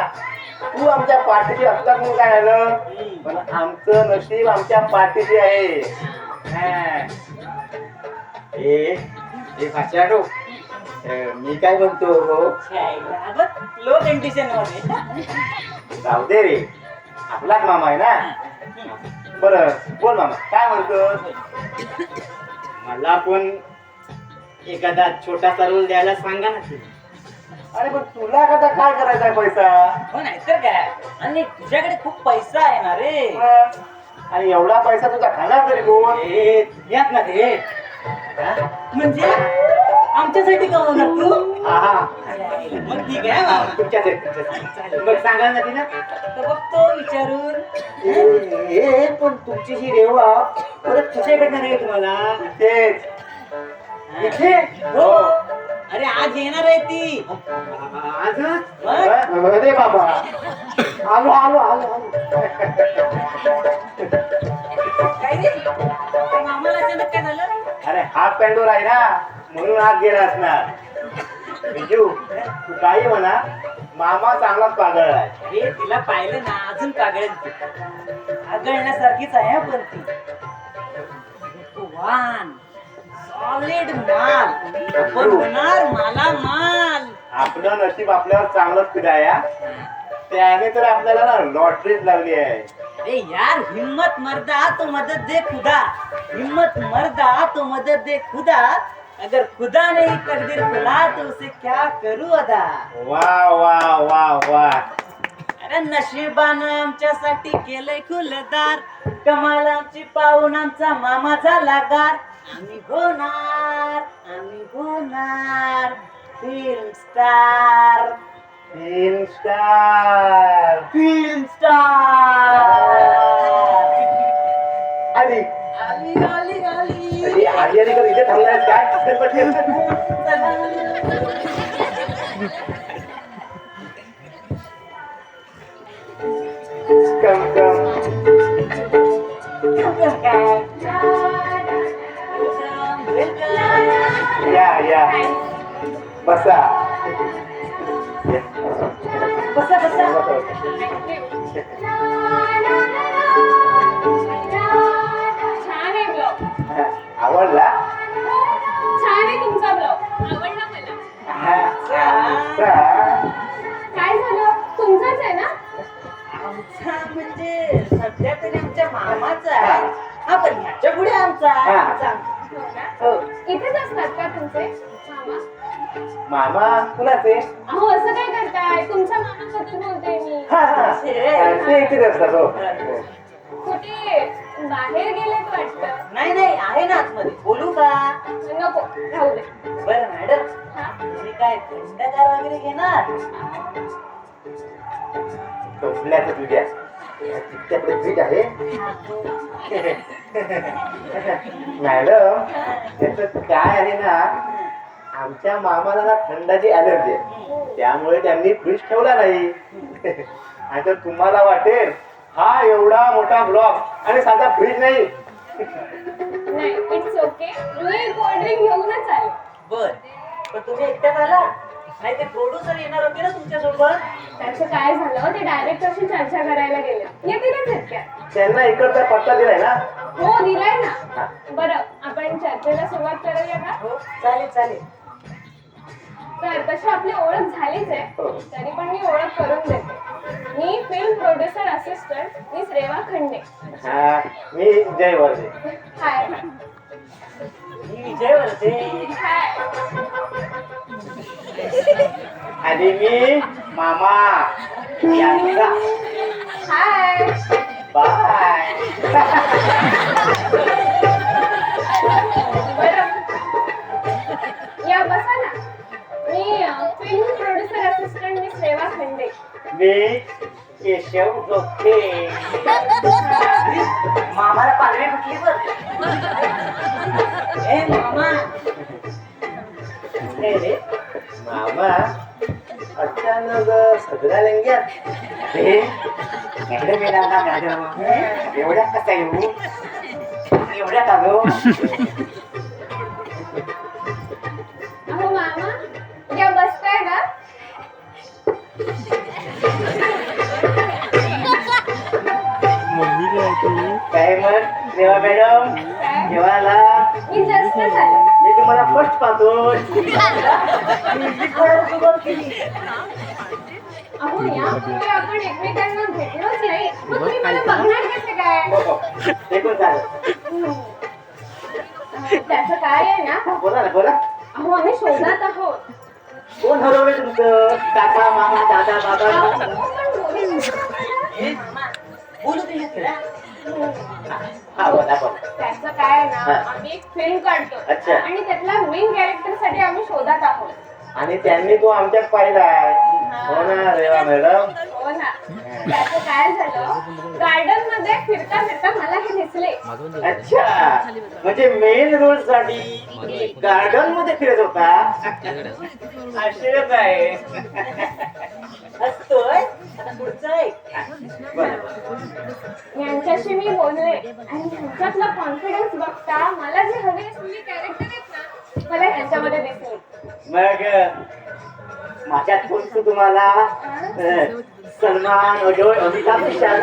तू आमच्या पाठीशी असता म्हणून काय झालं, पण आमचं नशीब आमच्या पाठीशी आहे. हे भाषाडो, मी काय म्हणतो हो? लो कंडिशन मध्ये. जाऊ दे रे, आपलाच मामा आहे ना. बरं बोल मामा, काय म्हणतो? मला पण एखादा छोटासा रोल द्यायला सांगा ना. अरे पण तुला आता काय करायचा आहे पैसा? हो नाहीतर काय, आणि तुझ्याकडे खूप पैसा आहे ना रे. आणि एवढा पैसा तुझा खाणार तरी कोण? यात ना रे. म्हणजे आमच्यासाठी कमवणार तू? हा, मग ठीक आहे मामा. तुमच्यासाठी. मग सांगा ना ती ना. तर बघतो विचारून. पण तुमची ही रेवा परत कुठेकडनं रे तुम्हाला? तेच इथे? हो. अरे आज येणार आहे ती. आजच? मग? अरे बाबा, आलो आलो आलो आलो. काय रे? काय मामाला अचानक काय झालं? अरे हाफ पॅन्टवर आहे ना म्हणून हात गेला असणार. बिजू, तू काही म्हणा, मामा चांगलाच पागळ आहे. हे तिला पाहिलं ना अजून कागळ आगळण्यासारखीच आहे पण ती. वान सॉलिड माल. आपण होणार माला माल. आपलं नशीब आपल्यावर चांगलंच फिराया, त्याने तर आपल्याला ना लॉटरीच लागली आहे. अरे यार, हिम्मत मर्दा तो मदद दे खुदा. हिम्मत मर्दा तो मदद दे खुदा. अगर खुदा नहीं तकदीर खुला तो उसे क्या करू अदा. वा वा वा वा. अरे नशिबानं आमच्यासाठी केलंय खुलदार. कमाल आमची पाहून आमचा मामा झाला गार. आम्ही होणार film star. Film star. Film star. आली आली आली आली. आली आली आली का इथे थांबलाय काय? कम कम. या या बसा. बसा बसा. छान आहे ब्लॉग. आवडला? छान आहे तुमचा ब्लॉग. आवडला मला. काय झालं? तुमचाच आहे ना? आमचा म्हणजे सध्या तरी आमच्या मामाचा आहे. हा पण ह्याच्या पुढे आमचा आहे. आमचा. हो ना? हो. इथेच असतात का तुमचे मामा? मामा कुणाचे? अहो असं काय करताय? तुमच्या मामाबद्दल बोलते मी. ते इथेच असतात. हो कुठे बाहेर गेलेत वाटतं. नाही नाही आहे ना आतमध्ये, बोलू का? नको राहू दे. बरं मॅडम, हा? तुम्ही काय थंडगार वगैरे घेणार? झोपल्याचं तुझ्या चित्त्याकडे फ्रीज आहे मॅडम. त्याचं काय आहे ना, आमच्या मामाला ना थंडाची अलर्जी आहे, त्यामुळे त्यांनी फ्रीज ठेवला नाही. आणि तर तुम्हाला वाटेल हा एवढा मोठा ब्लॉक आणि साधा फ्रीज नाही. नाही इट्स ओके. मी कोल्ड्रिंक घेऊनच आले. बर, पण तुम्ही एकट्यात आला? नाही ते प्रोड्युसर येणार होते ना तुमच्यासोबत. त्याचं काय झालं, ते डायरेक्टरशी चर्चा करायला गेले. येतीलच इतक्या. त्यांना इकडचा पत्ता दिलाय ना. हो दिलाय ना. बरं आपण चर्चेला सुरुवात करूया का? हो चालेल चालेल. तर तशी आपली ओळख झालीच आहे, तरी पण मी ओळख करून देते. मी film producer assistant miss Reva Khande. हा, मी जय वर्धे. हाय. मी विजय वरते. हाय. आणि मी मामा यांचा. हाय. बाय. बरं या बसा ना. मी film producer assistant miss Reva Khande. मी केशव गोखले. मामाला पालवी कुठली बघ. ए मामा. हे रे, मामा अचानक सगळ्या लेंग्यात. हे मॅडम येणार ना मॅडम. एवढ्या कसा येऊ, एवढ्या का गो. अहो मामा या बसताय का? काय मग रेवा मॅडम काय? जेवायला मी जस्टच आले. मी तुम्हाला फर्स्ट पाहतो. अहो यापूर्वी आपण एकमेकांना भेटलोच नाही, मग तुम्ही मला बघणार कसे काय? ते पण झालं. त्याचं काय आहे ना, बोला ना बोला. अहो आम्ही शोधात आहोत. कोण हरवले तुमचं? काका मामा दादा बाबा. अहो, पण बोलू ए मामा, बोलू दे ना. हा बोला बोला. त्याचं काय आहे हा. ना, आम्ही एक फिल्म काढतो अच्छा. आणि त्यातल्या मेन कॅरेक्टर साठी आम्ही शोधात आहोत. आणि त्यांनी तो आमच्यात पाहिलाय. हो ना रेवा मॅडम. हो ना. त्याचं काय झालं, गार्डन मध्ये फिरता फिरता मला हे दिसले. अच्छा, म्हणजे मेन रोल साठी गार्डन मध्ये फिरत होता. आश्चर्यच आहे. हसतोय. आता पुढचं ऐक. यांच्याशी मी बोलले आणि ह्यांच्यातला कॉन्फिडन्स बघता मला जे हवे असलेले कॅरेक्टर आहेत ना, मला ह्यांच्यामध्ये दिसले. मग माझ्यात कोणतं तुम्हाला सलमान अजय अमिताभ बच्चन.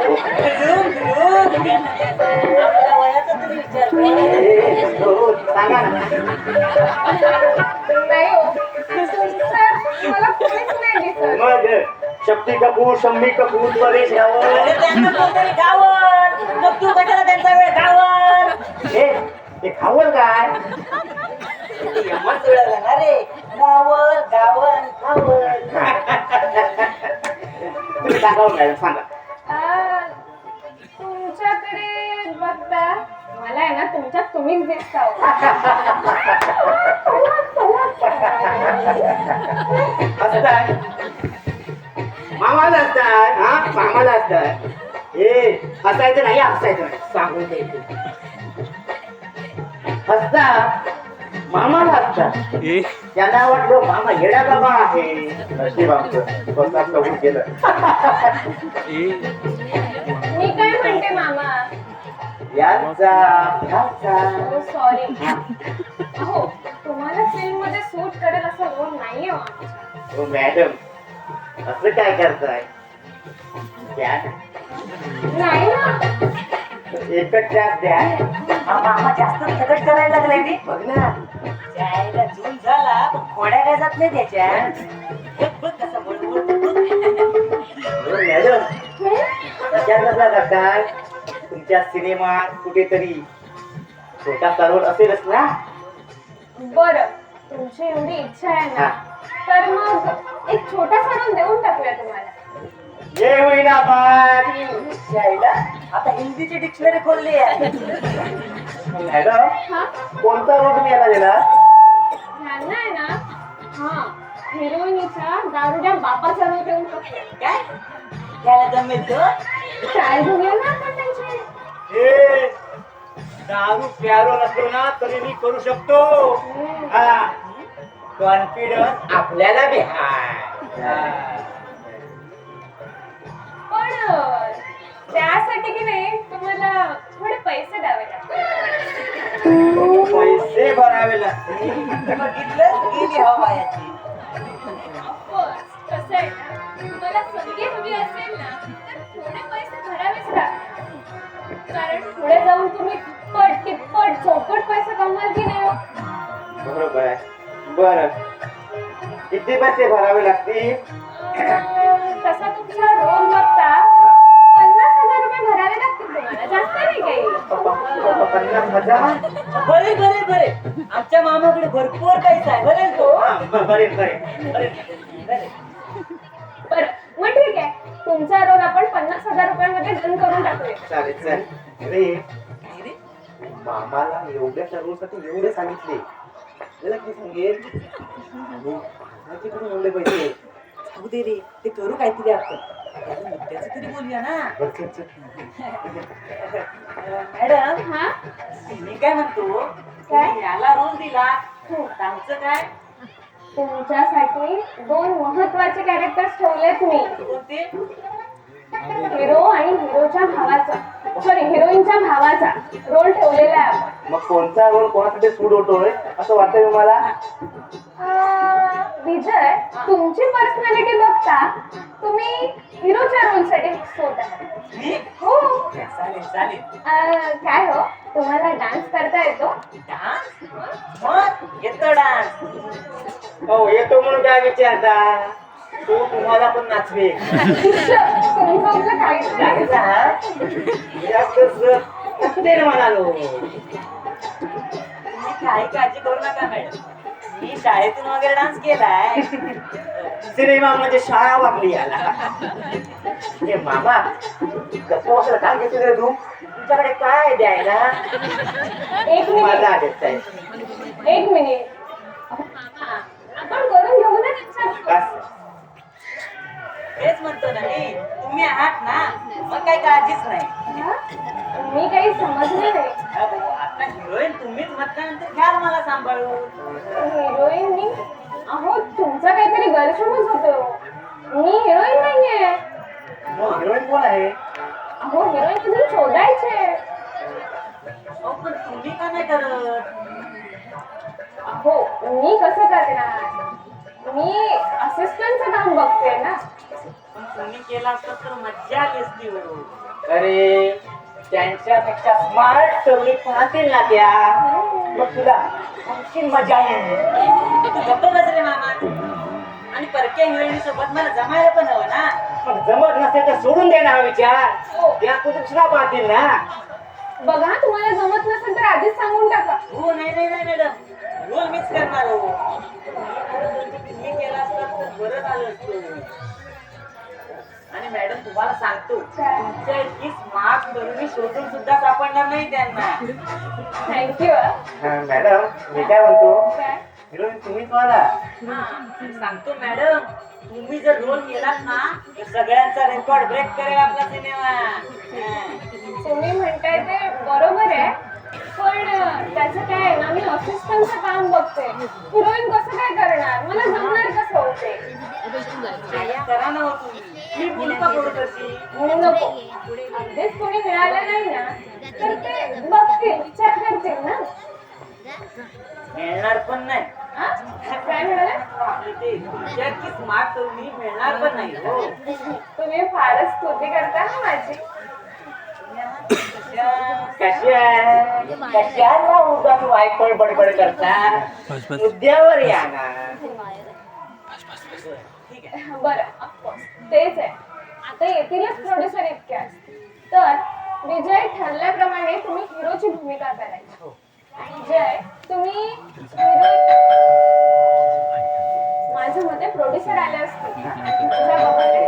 आपल्या वयाचा तुम्ही विचार करा. हो, सांगा ना. नाही हो, तुमचं मला कोणीच नाही दिसत. मग शक्ती कपूर, शम्मी कपूर, परेश अरे रावल. त्यांचं कोणतरी गावल. मग तू कशाला त्यांचा वेळ गावल. हे खावल काय? यमच जुळवलं ना रे. गावल गावल गावल. तुम्ही सांगा हो मॅडम, सांगा. तुमच्याकडे बघता मला आहे ना तुमच्यात तुम्हीच दिसता हो. असताय मामाला असताय. हा मामाला असताय. हे हसायचं नाही, हसायचं नाही, सांगून द्यायचं. हसता मामाला असतात. त्यांना वाटलं मामा येडा बाबा आहे. नशीब आमचं स्वतः कबूल केलं. मी काय म्हणते मामा, यांचा सॉरी. अहो तुम्हाला फिल्म मध्ये सूट करेल असा रोल नाहीये हो आमचा. हो मॅडम, असं काय करताय? द्या ना. नाही ना. एकच चान्स द्या. मामा जास्त प्रकट करायला लागलाय मी. बघ ना. जायला जून झाला पण खोड्या काय जात नाही त्याच्या. बघ बघ कसा बडबड. हो मॅडम, विचार कसला करताय? तुमच्या सिनेमात कुठेतरी छोटा रोल असेलच ना. बरं तुमची एवढी इच्छा आहे ना, तर मग एक छोटासा रोल देऊन टाकूया तुम्हाला. ये होईना बाय. जायला आता हिंदीची डिक्शनरी खोलली आहे. मॅडम हा कोणता रोल तुम्ही याला दिला? ह्यांना आहे ना हा हिरोईनीच्या दारुड्या बापाचा रोल देऊन टाकूया. काय त्याला जमेल तो? ट्राय घेऊया ना आपण त्यांची. ए, दारू प्यारो नसलो ना तरी मी करू शकतो. हा कॉन्फिडन्स आपल्याला बी हाय. पण त्यासाठी की नाही तुम्हाला थोडे पैसे द्यावे लागतील. पैसे भरावे लागतील. बघितलं गेली हवा याची. ऑफकोर्स कसं आहे ना तुम्हाला संगीत हवी असेल ना तर थोडे पैसे भरावेच लागतील. कारण पुढे जाऊन तुम्ही तिप्पट तिप्पट चौपट पैसे कमवाल की नाही हो? बरोबर आहे. बरं किती पैसे भरावे लागतील? तसा तुमचा रोल बघता 50,000 रुपये भरावे लागतील तुम्हाला. जास्त नाही काही. 50,000? बरे बरे बरे आमच्या मामाकडे भरपूर पैसा आहे. बरे तो बरेल बरेल. बरं मग ठीक आहे तुमचा रोल आपण 50,000 रुपयांमध्ये डन करून टाकूया. चालेल चालेल. अरे मामाला एवढ्या सर्वसाठी एवढे सांगितले त्याला किती सांगेल? आणि कुठून एवढे पैसे? जाऊ दे रे ते करू काहीतरी आपण. त्याचं तरी बोलूया ना. मॅडम हा मी काय म्हणतो काय? याला रोल दिला आमचं काय तुमच्यासाठी 2 महत्वाचे कॅरेक्टर्स ठेवलेत मी. कोणते? हिरो आणि हिरोच्या भावाचा सॉरी हिरोईनच्या भावाचा रोल ठेवलेला आहे आपण. मग कोणता रोल कोणासाठी सूट होतोय असं वाटतंय तुम्हाला? विजय तुमची पर्सनॅलिटी बघता तुम्ही हिरोच्या रोलसाठी सूट आहे. मी? हो चालेल चालेल. काय हो तुम्हाला डान्स करता येतो? डान्स मग येतो डान्स. हो येतो म्हणून काय विचारता? तो तुम्हाला पण नाचवे. तुमचं काहीच नाही. म्हणालो. तुम्ही काही काळजी करू नका मॅडम. मी शाळेतून वगैरे डान्स केलाय. सिनेमा म्हणजे शाळा वागली याला. हे मामा कसं वाटलं काय घेतलं रे तू? तुझ्याकडे काय द्यायला? एक मिनिट माझा देत आहे. एक मिनिट आपण करून घेऊ ना त्यांच्या. तेच म्हणतो ना मी. तुम्ही आहात ना मग काही काळजीच नाही. मी काही समजले नाही. आता हिरोईन तुम्हीच म्हटल्यानंतर घ्याल मला सांभाळून. हिरोईन मी अहो तुमचा काहीतरी गैरसमज होतो. मी हिरोईन नाहीये. मग हिरोईन कोण आहे? अहो हिरोईन तुम्ही शोधायचे. अहो पण तुम्ही का नाही करत? अहो मी कसं करणार? मी असिस्टंटचं काम बघते ना. पण तुम्ही केला असत तर मज्जा आली असती हो. अरे त्यांच्यापेक्षा स्मार्ट तेवढी पाहतील ना त्या. मग तुला आणखी मजा येईल. तू गप्प बस रे मामा. आणि परक्या हिरोईन सोबत मला जमायला पण हवं ना. मग जमत नसेल तर सोडून दे ना हा विचार. त्या दुसरा पाहतील ना. बघा तुम्हाला जमत नसेल तर आधीच सांगून टाका. हो नाही नाही नाही मॅडम रोल मिस करणार हो. तुम्ही केला असता तर बरं झालं असतं. आणि मॅडम तुम्हाला सांगतो तुमच्या इतकी स्मार्ट तरुणी शोधून सुद्धा सापडणार नाही त्यांना. थँक्यू. मॅडम मी काय म्हणतो काय हिरोईन तुम्हीच मला. आणि सांगतो मॅडम तुम्ही जर रोल केलात ना तर सगळ्यांचा रेकॉर्ड ब्रेक करेल आपला सिनेमा. तुम्ही म्हणताय ते बरोबर आहे पण त्याचं काय आहे ना मी असिस्टंटचं काम बघते. हिरोईन कसं काय करणार? मला जमणार कसं होते? करा ना हो तुम्ही. मी बोलू का प्रोड्युसरशी? म्हणून नको. अगदीच कोणी मिळालं नाही ना तर ते बघतील विचार करतील ना. मिळणार पण नाही. हा? काय म्हणाले? ते तुमच्या इतकी स्मार्ट तरुणी मिळणार पण नाही हो. तुम्ही फारच स्तुती करता ना माझी. कशाला उगाच वायफळ बडबड करता? मुद्द्यावर या ना. ठीक आहे. बरं ऑफकोर्स तेच आहे. आता येतीलच प्रोड्युसर इतक्या. तर विजय ठरल्याप्रमाणे तुम्ही हिरोची भूमिका करायची. विजय तुम्ही माझ्या मते प्रोड्युसर आले असतील तुझ्या बाबाकडे.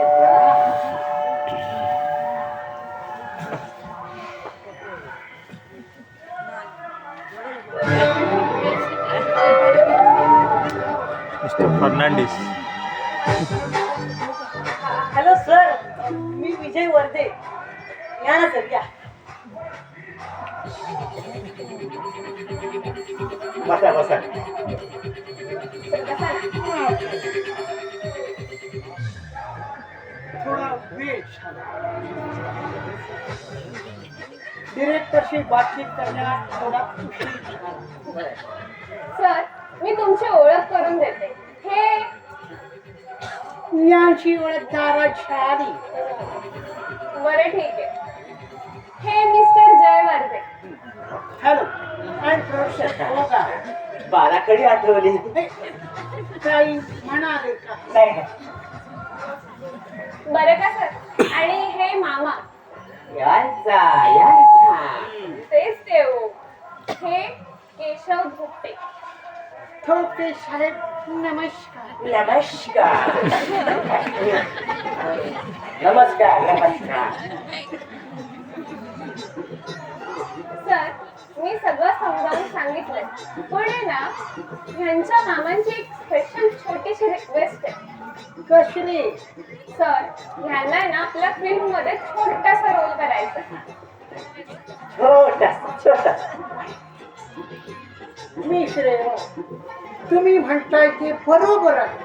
मिस्टर फर्नांडिस. हॅलो सर, मी विजय वर्धे. या ना सर, या. बसा बसा. सर, बसा ना. थोडा वेळ डिरेक्टरशी बातचीत करण्यात थोडा उशीर झाला. सर, मी तुमची ओळख करून देते. हे यांची ओळख दाराची आली. बरं, ठीक आहे. हे मिस्टर जय वर्धे. हॅलो, आणि प्रोफेसर बघा. बाराकडे आठवली. काही म्हणाले का? नाही नाही. बरं का सर? आणि हे मामा. यांचा तेच ते हो. हे केशव भुट्टे. थोपटे साहेब नमस्कार. नमस्कार. नमस्कार नमस्कार. सर, मी सगळं समजावून सांगितलंय. पण आहे ना, ह्यांच्या मामांची एक स्पेशल छोटीशी रिक्वेस्ट आहे. कसली? सर, ह्यांना आहे ना आपल्या फिल्म मध्ये छोटासा रोल करायचा आहे. छोटा छोटा. मिश्रे, तुम्ही म्हणताय ते बरोबर आहे.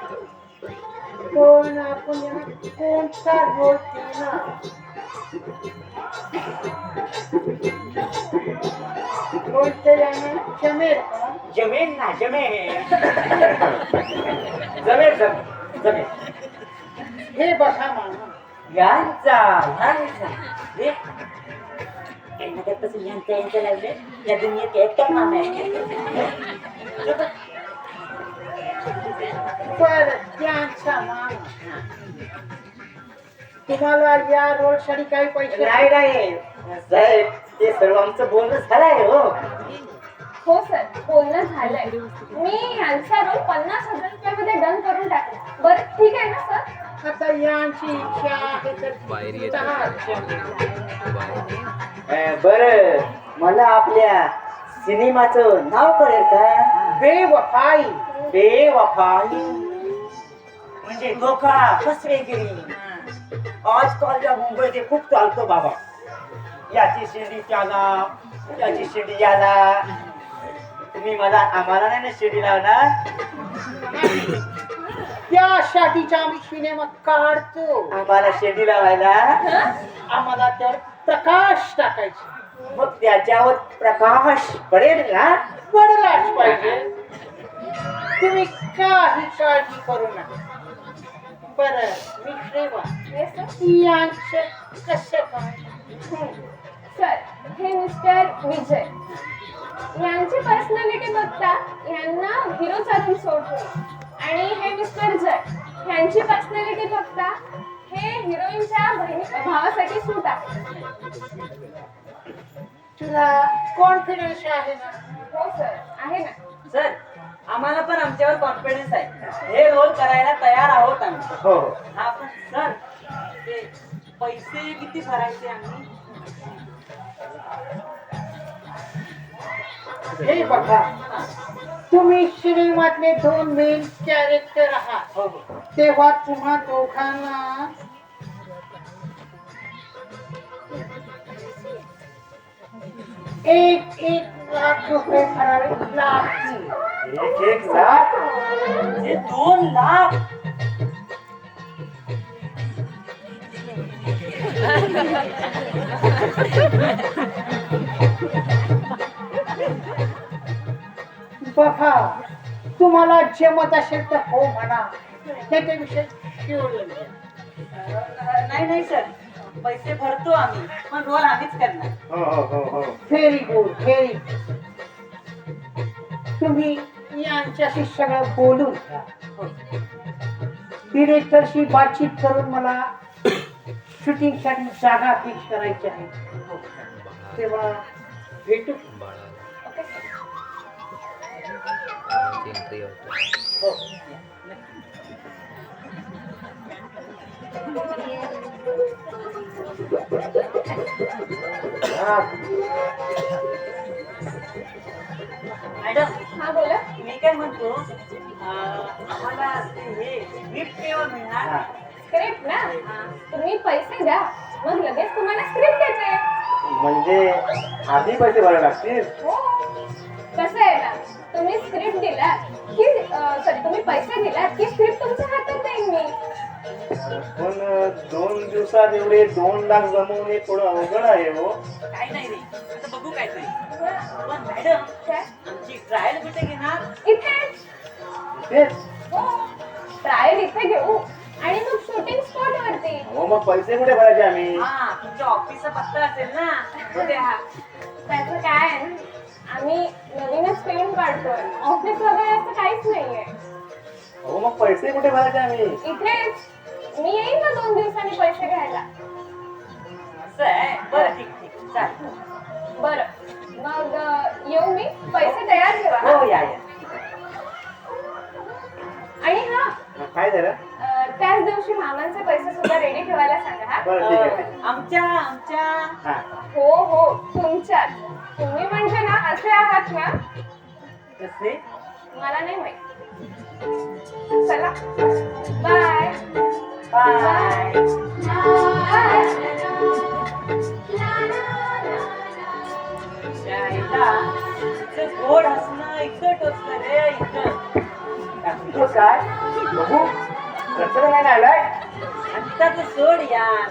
पण आपण याला कोणता रोल केला? कोणते यानं जमेल का? जमेल ना जमेल. जमेल जमेल जमेल. हे बघा मामा, यांचा हे त्यापासून यांचं लागले. या दुनियेत एकटाच नाम आहे. पर त्यांचा मामा तुम्हाला या रोल साठी काही पैसे? नाही नाही साहेब, ते सर्व आमचं बोलणं झालंय हो. हो सर, बोलणं झालंय. मी ह्यांचा रोल 50,000 रुपयामध्ये डन करून टाकला. बरं, ठीक आहे ना सर? आता यांची इच्छा आहे तर बाहेर येत. 10,000. बर, मला आपल्या सिनेमाचं नाव कळेल का? बेवफाई. बेवफाई म्हणजे धोका, फसवेगिरी. आजकाल या मुंबईत खूप चालतो बाबा. याची शिर्डी त्याला, याची शिर्डी याला. तुम्ही आम्हाला नाही ना शिर्डी लावणार. त्यासाठीच आम्ही सिनेमा काढतो. आम्हाला शिर्डी लावायला. आम्हाला त्यावर प्रकाश टाकायचा. मग त्याच्यावर प्रकाश पडेल ना. पडलाच पाहिजे. तुम्ही काही काळजी करू नका. बरं, मी श्रेवा Yes, sir. यांचं कसं काय? सर, हे मिस्टर विजय. यांची पर्सनॅलिटी बघता यांना हिरो चालून सोडतो. आणि हे मिस्टर जय, यांची पर्सनॅलिटी बघता हे हिरोईनच्या भावासाठी सूट आहे. तुला कॉन्फिडन्स आहे ना? हो सर, आहे ना. सर, आम्हाला पण आमच्यावर कॉन्फिडन्स आहे. हे रोल करायला तयार आहोत आम्ही. हो. हा, पण सर, ते पैसे किती भरायचे आम्ही? हे बघा, तुम्ही सिनेमातले 2 मेन कॅरेक्टर आहात. हो. तेव्हा तुम्हा दोघांना एक लाख रुपये भरावे लागतील. 1 लाख. हे 2 लाख. बघा, तुम्हाला जमत असेल तर हो म्हणा. त्याच्याविषयी शिवलं घ्या. नाही नाही सर, पैसे भरतो आम्ही, पण रोल आम्हीच करणार. हो हो हो हो. Very good, very good. तुम्ही यांच्याशी सगळं बोलून घ्या. डिरेक्टरशी बातचीत करून मला शूटिंगसाठी जागा फिक्स करायची आहे. तेव्हा भेटू. हो. मॅडम, हा, बोला. मी काय म्हणतो आम्हाला हे गिफ्ट केव्हा मिळणार? स्क्रिप्ट ना तुम्ही पैसे द्या मग लगेच तुम्हाला स्क्रिप्ट देते. म्हणजे आधी पैसे भरावे लागतील. हो कसं आहे ना तुम्ही स्क्रिप्ट दिला की सॉरी तुम्ही पैसे दिला की स्क्रिप्ट तुमच्या हातात देईन मी. पण 2 दिवसात एवढे 2 लाख जमवणे थोडं अवघड आहे हो. काय नाही रे आता बघू काय तरी. पण मॅडम काय? आमची ट्रायल कुठे घेणार? इथेच तेच. हो ट्रायल इथे घेऊ आणि मग शूटिंग स्पॉट वरती. हो मग पैसे कुठे भरायचे आम्ही? हा तुमच्या ऑफिसचा पत्ता असेल ना कुठे हा? त्याचं काय आहे ना आम्ही नवीनच फिल्म काढतोय ऑफिस वगैरे असं काहीच नाहीये. हो मग पैसे कुठे भरायचे आम्ही? इथेच मी येईन ना 2 दिवसांनी पैसे घ्यायला. असं आहे बरं ठीक ठीक चालेल. बरं मग येऊ मी पैसे तयार ठेवा. हो या या. आणि हा काय झालं? त्याच दिवशी मामांचे पैसे सुद्धा रेडी ठेवायला सांगा हा. बरं ठीक आहे. आमच्या हा. हो हो तुमच्यात तुम्ही म्हणजे ना असे आहात ना कसे? मला नाही माहित. चला बाय बाय. शाळेला तिचं गोड हसणं इतकं टोचलं रे इतकं. तुझं काय बघू रस्त्याला नाही आलाय. आता तो सोड यार.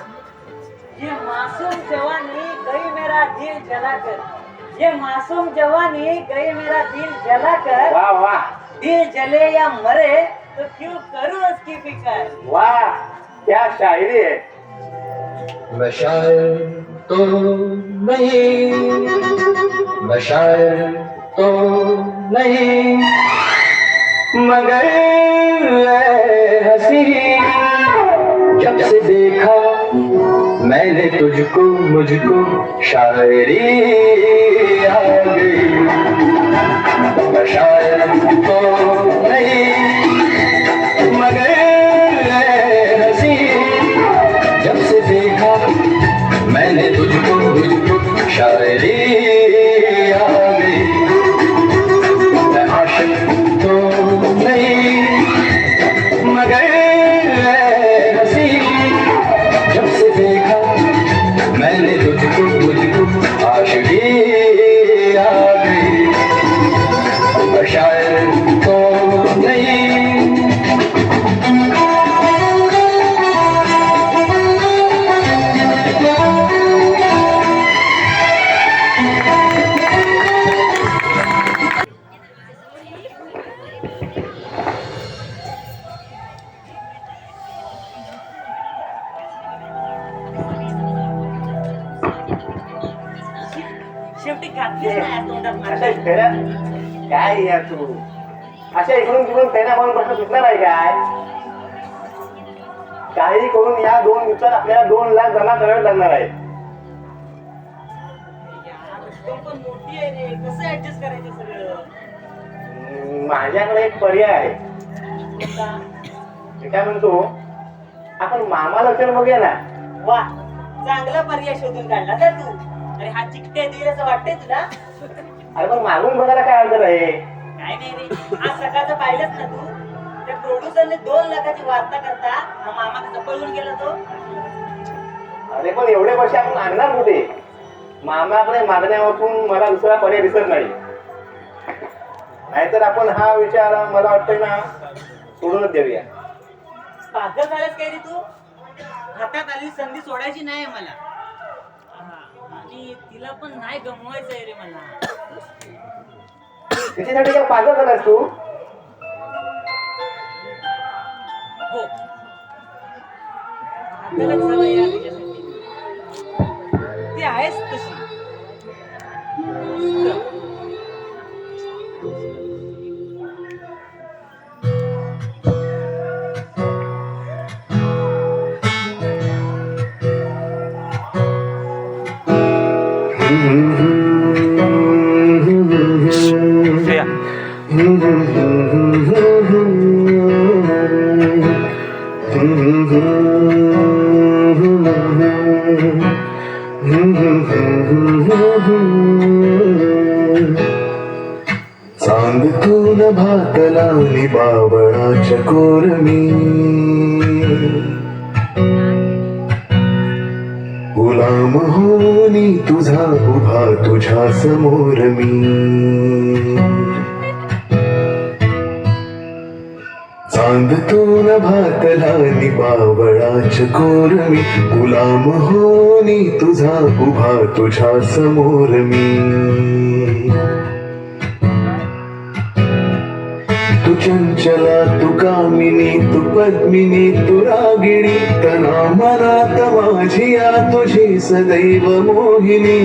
ये मासूम जवानी गई मेरा दिल जलाकर. ये मासूम जवानी गई मेरा दिल जलाकर. वा वा दिल जले या मरे तो क्यों करूं उसकी फिकर. वा क्या शायरी है. मैं शायर तो नहीं, मैं शायर तो नहीं, मगर ऐ हंसी जब से देखा मैंने तुझको मुझको शायरी आ गई. मैं शायर तो नहीं मगर ऐ हंसी जब से देखा मैंने तुझको मुझको शायरी आ गई. मैं आशिक तो नहीं मगर ऐ हंसी जब से देखा मैंने तुझको मुझको आशिकी आ गई. मैं शायर तो नहीं. शेवटी घातलीच नाही तोंडात अशा माझ्या. फेऱ्या काय यार तू अशा इकडून तिकडून फेऱ्या म्हणून प्रश्न सुटणार आहे काय? काही करून या 2 दिवसात आपल्याला 2 लाख जमा करावे लागणार आहे. यार, तो पण मोठी आहे रे कसं ऍडजस्ट करायचं सगळं. माझ्याकडे एक पर्याय आहे. कोणता? मी काय म्हणतो आपण मामाला विचारून बघूया ना. वा चांगला पर्याय शोधून काढला तर तू. अरे हा चिकट्या दिल असं वाटतंय तुला? अरे पण मागून बघायला काय अडचण आहे? काय नाही रे आज सकाळचं पाहिलंच ना तू. त्या प्रोड्युसरने 2 लाखाची वार्ता करता हा मामा कसा पळून गेला तो. अरे पण एवढे पैसे आपण आणणार कुठे? मामाकडे मागण्यापासून मला दुसरा पर्याय दिसत नाही. नाहीतर आपण हा विचार मला वाटतंय ना सोडूनच देऊया. पागल झालास काय रे तू? हातात आलेली संधी सोडायची नाही मला. आणि तिला पण नाही गमवायचंय रे मला. तिच्यासाठी काय पागल झालास तू? हो पागलच झालं यार तिच्यासाठी. ती आहेच तशी मस्त. चांद को न नभातला बावळाच्या कोरमी गुलाम होनी तुझा उभा तुझ्या समोर मी चांद तू नभातला बावळाच्या कोरमी गुलाम होनी तुझा उभा तुझ्या समोर मी तू चंचला तू कामिनी तू पद्मिनी तू रागिणी तना मनात माझिया तुझी सदैव मोहिनी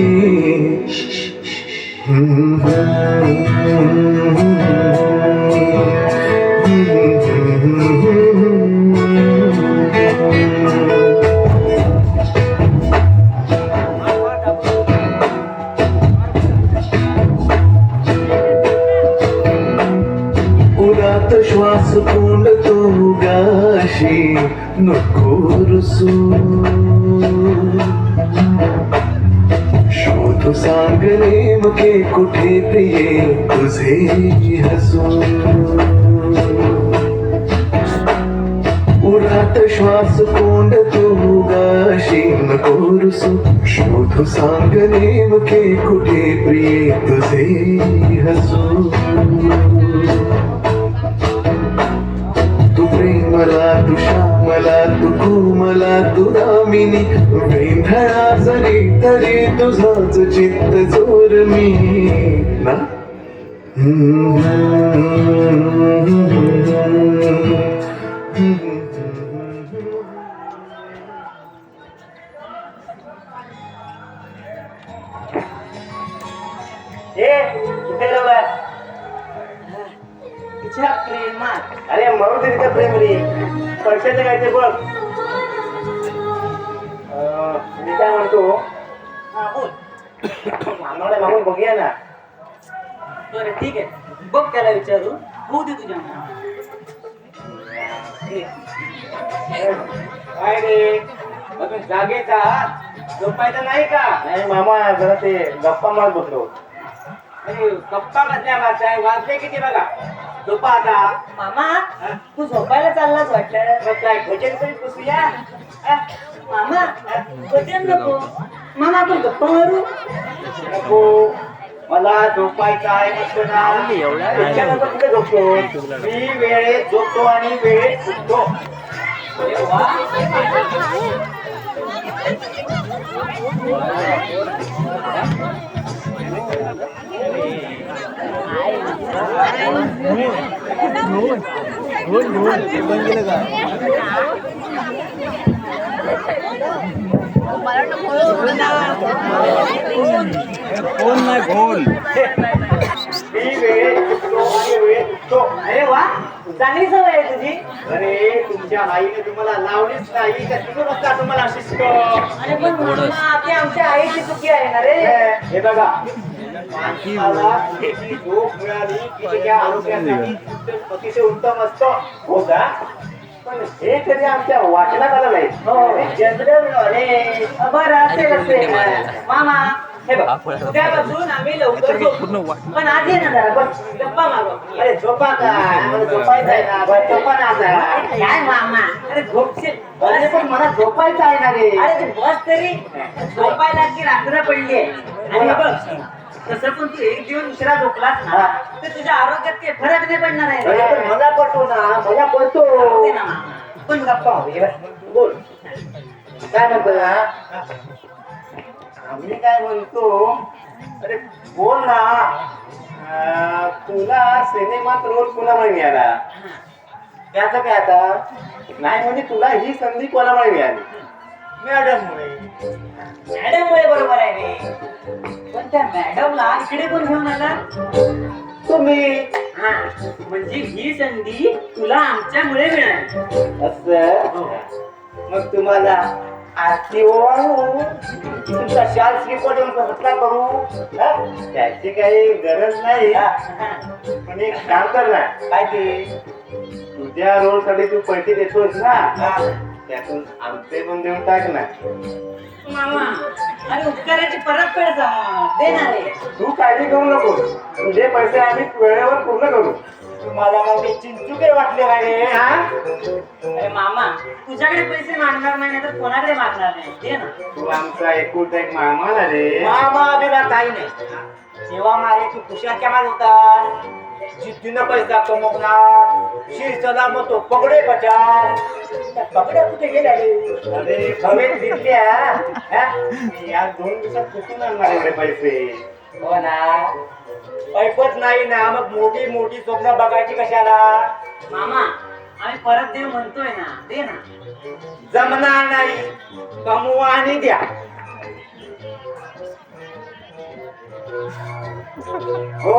उरात श्वास कोंडतो गाशी नको रुसू शोध सांग नेमके कुठे प्रिये तुझे हसू उरात श्वास कोंडतो गाशी नको रुसू शोध सांग नेमके कुठे प्रिये तुझे हसू तू प्रेमला तू श्यामला तू कोमला तू दामिनी वेंधळा जरी तरी तुझाच चित्त जोर मी ना कुठे गेला? तुझ्या प्रेमात अरे म्हणून तिथे प्रेम रे पैशाचं काय ते बघ मी काय म्हणतो हा बोल. आम्हाला मागून बघूया ना. बरं ठीक आहे, बघ त्याला विचारू, होऊ दे तुझ्या मनात. काय रे मग जागेचा झोपायचं नाही का? नाही मामा जरा ते गप्पा मारत बसलो. अरे गप्पा कसल्या मारताय? वाजले किती बघा. झोपा आता. मामा तू झोपायला चाललाच वाटलं. मग काय भजन कधी पुसूया? मामा भजन नको, मामा आपण गप्पा मारू. नको, मला झोपायचं आहे मस्त ना. त्याच्यानंतर कुठे झोपतो? मी वेळेत झोपतो आणि वेळेत उठतो. अरे वा. मी वेळेत झोपतो आणि वेळेत उठतो. अरे वा, चांगली सवय आहे तुझी. अरे तुमच्या आईने तुम्हाला लावलीच नाही का तिथून असता तुम्हाला शिस्त. अरे पण मामा, ती आमच्या आईची चुकी आहे ना रे. हे बघा, माणसाला त्याची झोप मिळाली की त्याच्या आरोग्यासाठी अतिशय उत्तम असतं. हो का? पण हे कधी आमच्या वाचनात आलं नाही. अरे बरं असेल. मामा हे बघ, उद्यापासून आम्ही लवकर झोपू. पण आज ये ना जरा बस गप्पा मारू. अरे झोपा काय? आम्हाला झोपायचं आहे ना. बरं, झोपा ना आता. काय मामा, अरे झोपशील. अरे पण मला झोपायचं आहे ना रे. अरे तू बस तरी. झोपायला की रात्र पडली आहे. आणि हे बघ, तसं पण तू एक दिवस उशिरा झोपलास ना तर तुझ्या आरोग्यात काही फरक नाही पडणार आहे अरे पण रे. मला पडतो ना, मला पडतो. जाऊ दे ना मामा. पण गप्पा होऊ दे बस. बोल काय म्हणतो ना? आम्ही काय म्हणतो? अरे बोल ना. तुला सिनेमात रोल कोणामुळे मिळाला? त्याचं काय आता? नाही म्हणजे तुला ही संधी कोणामुळे मिळाली? मॅडममुळे. मॅडममुळे बरोबर आहे रे. पण त्या मॅडमला इकडे कोण घेऊन आला? तुम्ही. हा, म्हणजे ही संधी तुला आमच्यामुळे मिळाली. असं मग तुम्हाला आरती ओवाळू तुमचा शाल श्रीपट कसला करू? हा? त्याची काही गरज नाही. पण एक काम कर ना. काय ते तुझ्या रोल साठी तू पैसे देतोस ना, त्यातून आमचे पण देऊन टाक ना. मामा, अरे उपकाराची परतफेड दे ना रे. तू काळजी करू नको. तुझे पैसे आम्ही वेळेवर पूर्ण करू. तुम्हाला काय मी चिंचुके वाटले का रे हा अरे मामा तुझ्याकडे पैसे मागणार नाही तर कोणाकडे मागणार नाही दे ना. तू आमचा एकूण एक मामा ना रे. मामा बिमा काही नाही जेव्हा मारे तू कुशाच्या माल होता जिद्दीनं पैसा कमवणार शिरसला मग तो पगडे बचाव त्या पगड्या कुठे गेल्या रे अरे हवेत दिसल्या हा? या 2 दिवसात कुठून आणणार एवढे पैसे? हो ना ऐकत नाही ना मग मोठी मोठी स्वप्न बघायची कशाला मामा आम्ही परत देऊ म्हणतोय ना दे ना. जमणार नाही कमवा आणि द्या हो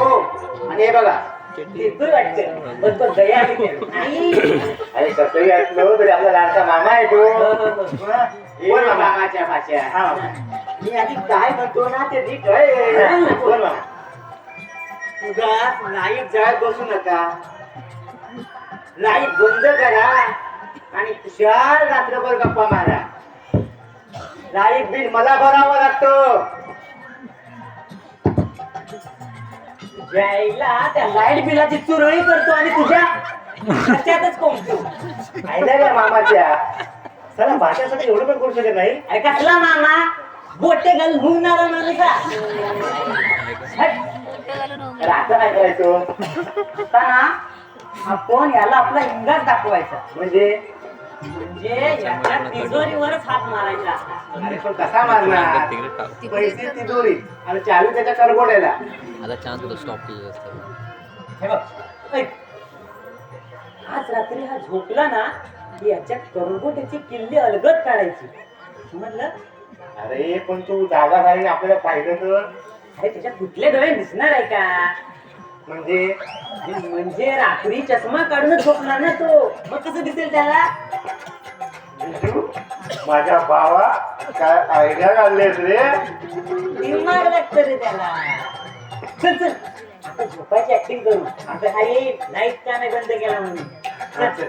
आणि हे बघा देतोय वाटतं बस बस दया आली त्याला. नाही. अरे कसंही असलो तरी आपला लाडका मामा आहे तो. बोल मामा. मामाच्या भाषा. हा. मी आधी काय म्हणतो ना ते नीट आहे. बोल मामा. उगाच लाईट जाळत बसू नका लाईट बंद करा आणि खुशाल रात्रभर गप्पा मारा लाईट बिल मला भरावं लागतं जायला त्या लाईट बिलाची चुरळी करतो आणि तुझ्या त्यातच कोंबतो. आयला या मामाच्या चला भाषासाठी एवढं पण करू शकत नाही अरे कसला मामा बोटे घालून घुमणारा माणूसा. तर आता काय करायचं आता ना आपण याला आपला इंगाच दाखवायचा म्हणजे म्हणजे याच्या तिजोरीवरच हात मारायचा. अरे पण कसा मारणार पैसे तिजोरी आणि चावी त्याच्या करगोड्याला आता चान्स होता स्टॉप केलं असतं. हे बघ ऐक. आज रात्री हा झोपला ना की याच्या करगोट्याची किल्ली अलगद काढायची समजलं. अरे पण तू जागा झाली आपल्याला पाहिलं तर अरे त्याच्यात कुठले डोळे दिसणार आहे का. म्हणजे म्हणजे रात्री चष्मा काढूनच झोपणार ना तो मग कसं दिसेल त्याला. माझ्या भावा काय आयडिया काढलेस रे दिमाग लागतं रे त्याला. चल चल आता झोपायची ऍक्टिंग करू. आता हा येईल लाईट का नाही बंद केला म्हणून. चल चल.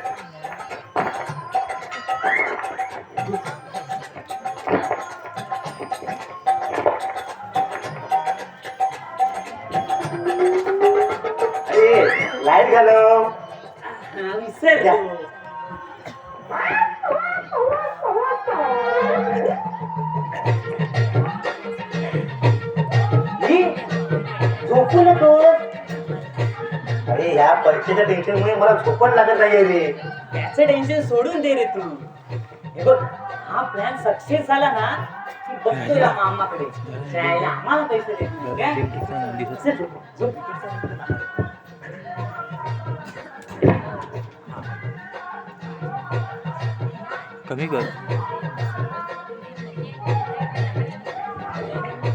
अरे लाईट घालव हा, विसर द्या. तू. ही, झोपू नको अरे ह्या परीक्षेच्या टेन्शन मुळे मला झोपण लागत नाहीये रे त्याचं टेन्शन सोडून दे रे तू. हे बघ हा प्लॅन सक्सेस झाला ना की बघतो या मामाकडे जायला आम्हाला पैसे देत नाही काय. चल, झोप, झोप. कमी कर.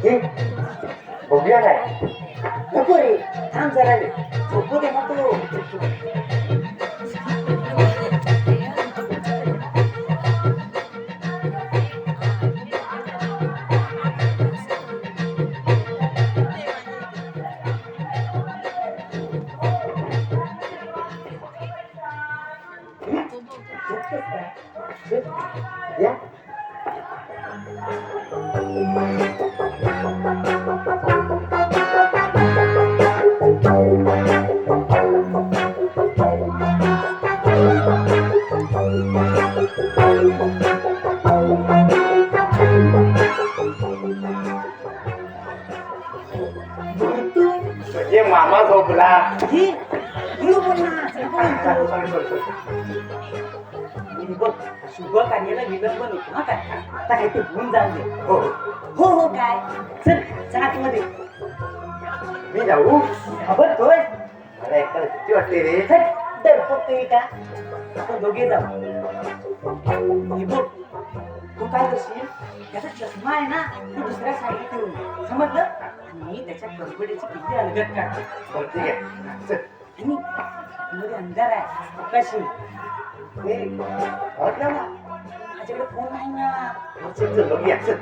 हे, बघूया काय नको रे थांब जरा रे झोपू दे नको. या म्हणजे मामा झोपला ही, हळू बोल ना, झोपू नको. Sorry, sorry, sorry. आणि बघ शुभ कार्याला विलंब नको हा काय. आता काय ते होऊन जाऊ दे. हो हो हो काय. चल चल आतमध्ये. मी जाऊ घाबरतोय. मला एकटा किती वाटते रे चल, डरपोक तुम्ही का आपण दोघे जाऊ. हे बघ तू काय करशील त्याचा चष्मा आहे ना तू दुसऱ्या साईडला ठेवून समजलं. मी त्याच्या करपडीची किती अलगद काढतो. बरं, ठीक आहे चल आणि मध्ये अंधार आहे कशी मी वाटलं ना माझ्याकडे फोन नाही ना. चल चल बघूया चल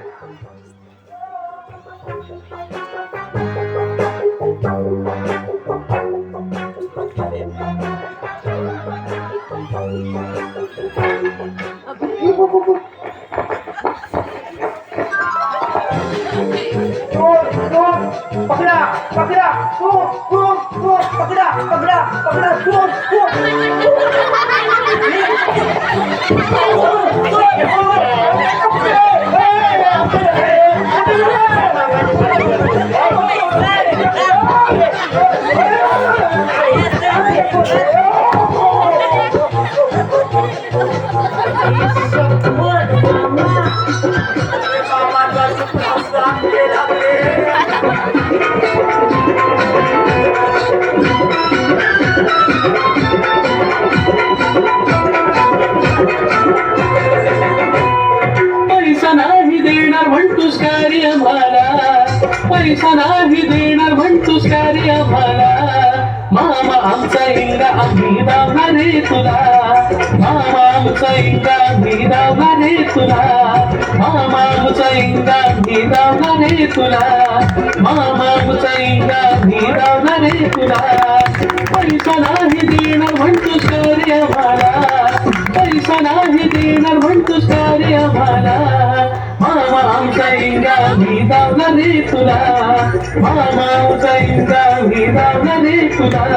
पकडा पकडा पकडा पकडा पकडा पैसा नाही देणार म्हणतोस कार्य आम्हाला पैसा नाही देणार म्हणतोस कार्य आम्हाला मामा आमचा इंगा आम्ही दावणार रे तुला मामा आमचा इंगा आम्ही दावणार रे तुला मामा आमचा इंगा आम्ही दावणार रे तुला मामा आमचा इंगा आम्ही दावणार रे तुला पैसा नाही देणार म्हणतोस कार्य आम्हाला पैसा नाही देणार म्हणतोस कार्य आम्हाला मामा आमचा इंगा मी दावला रे तुला मामा आमचा इंगा मी दावला रे तुला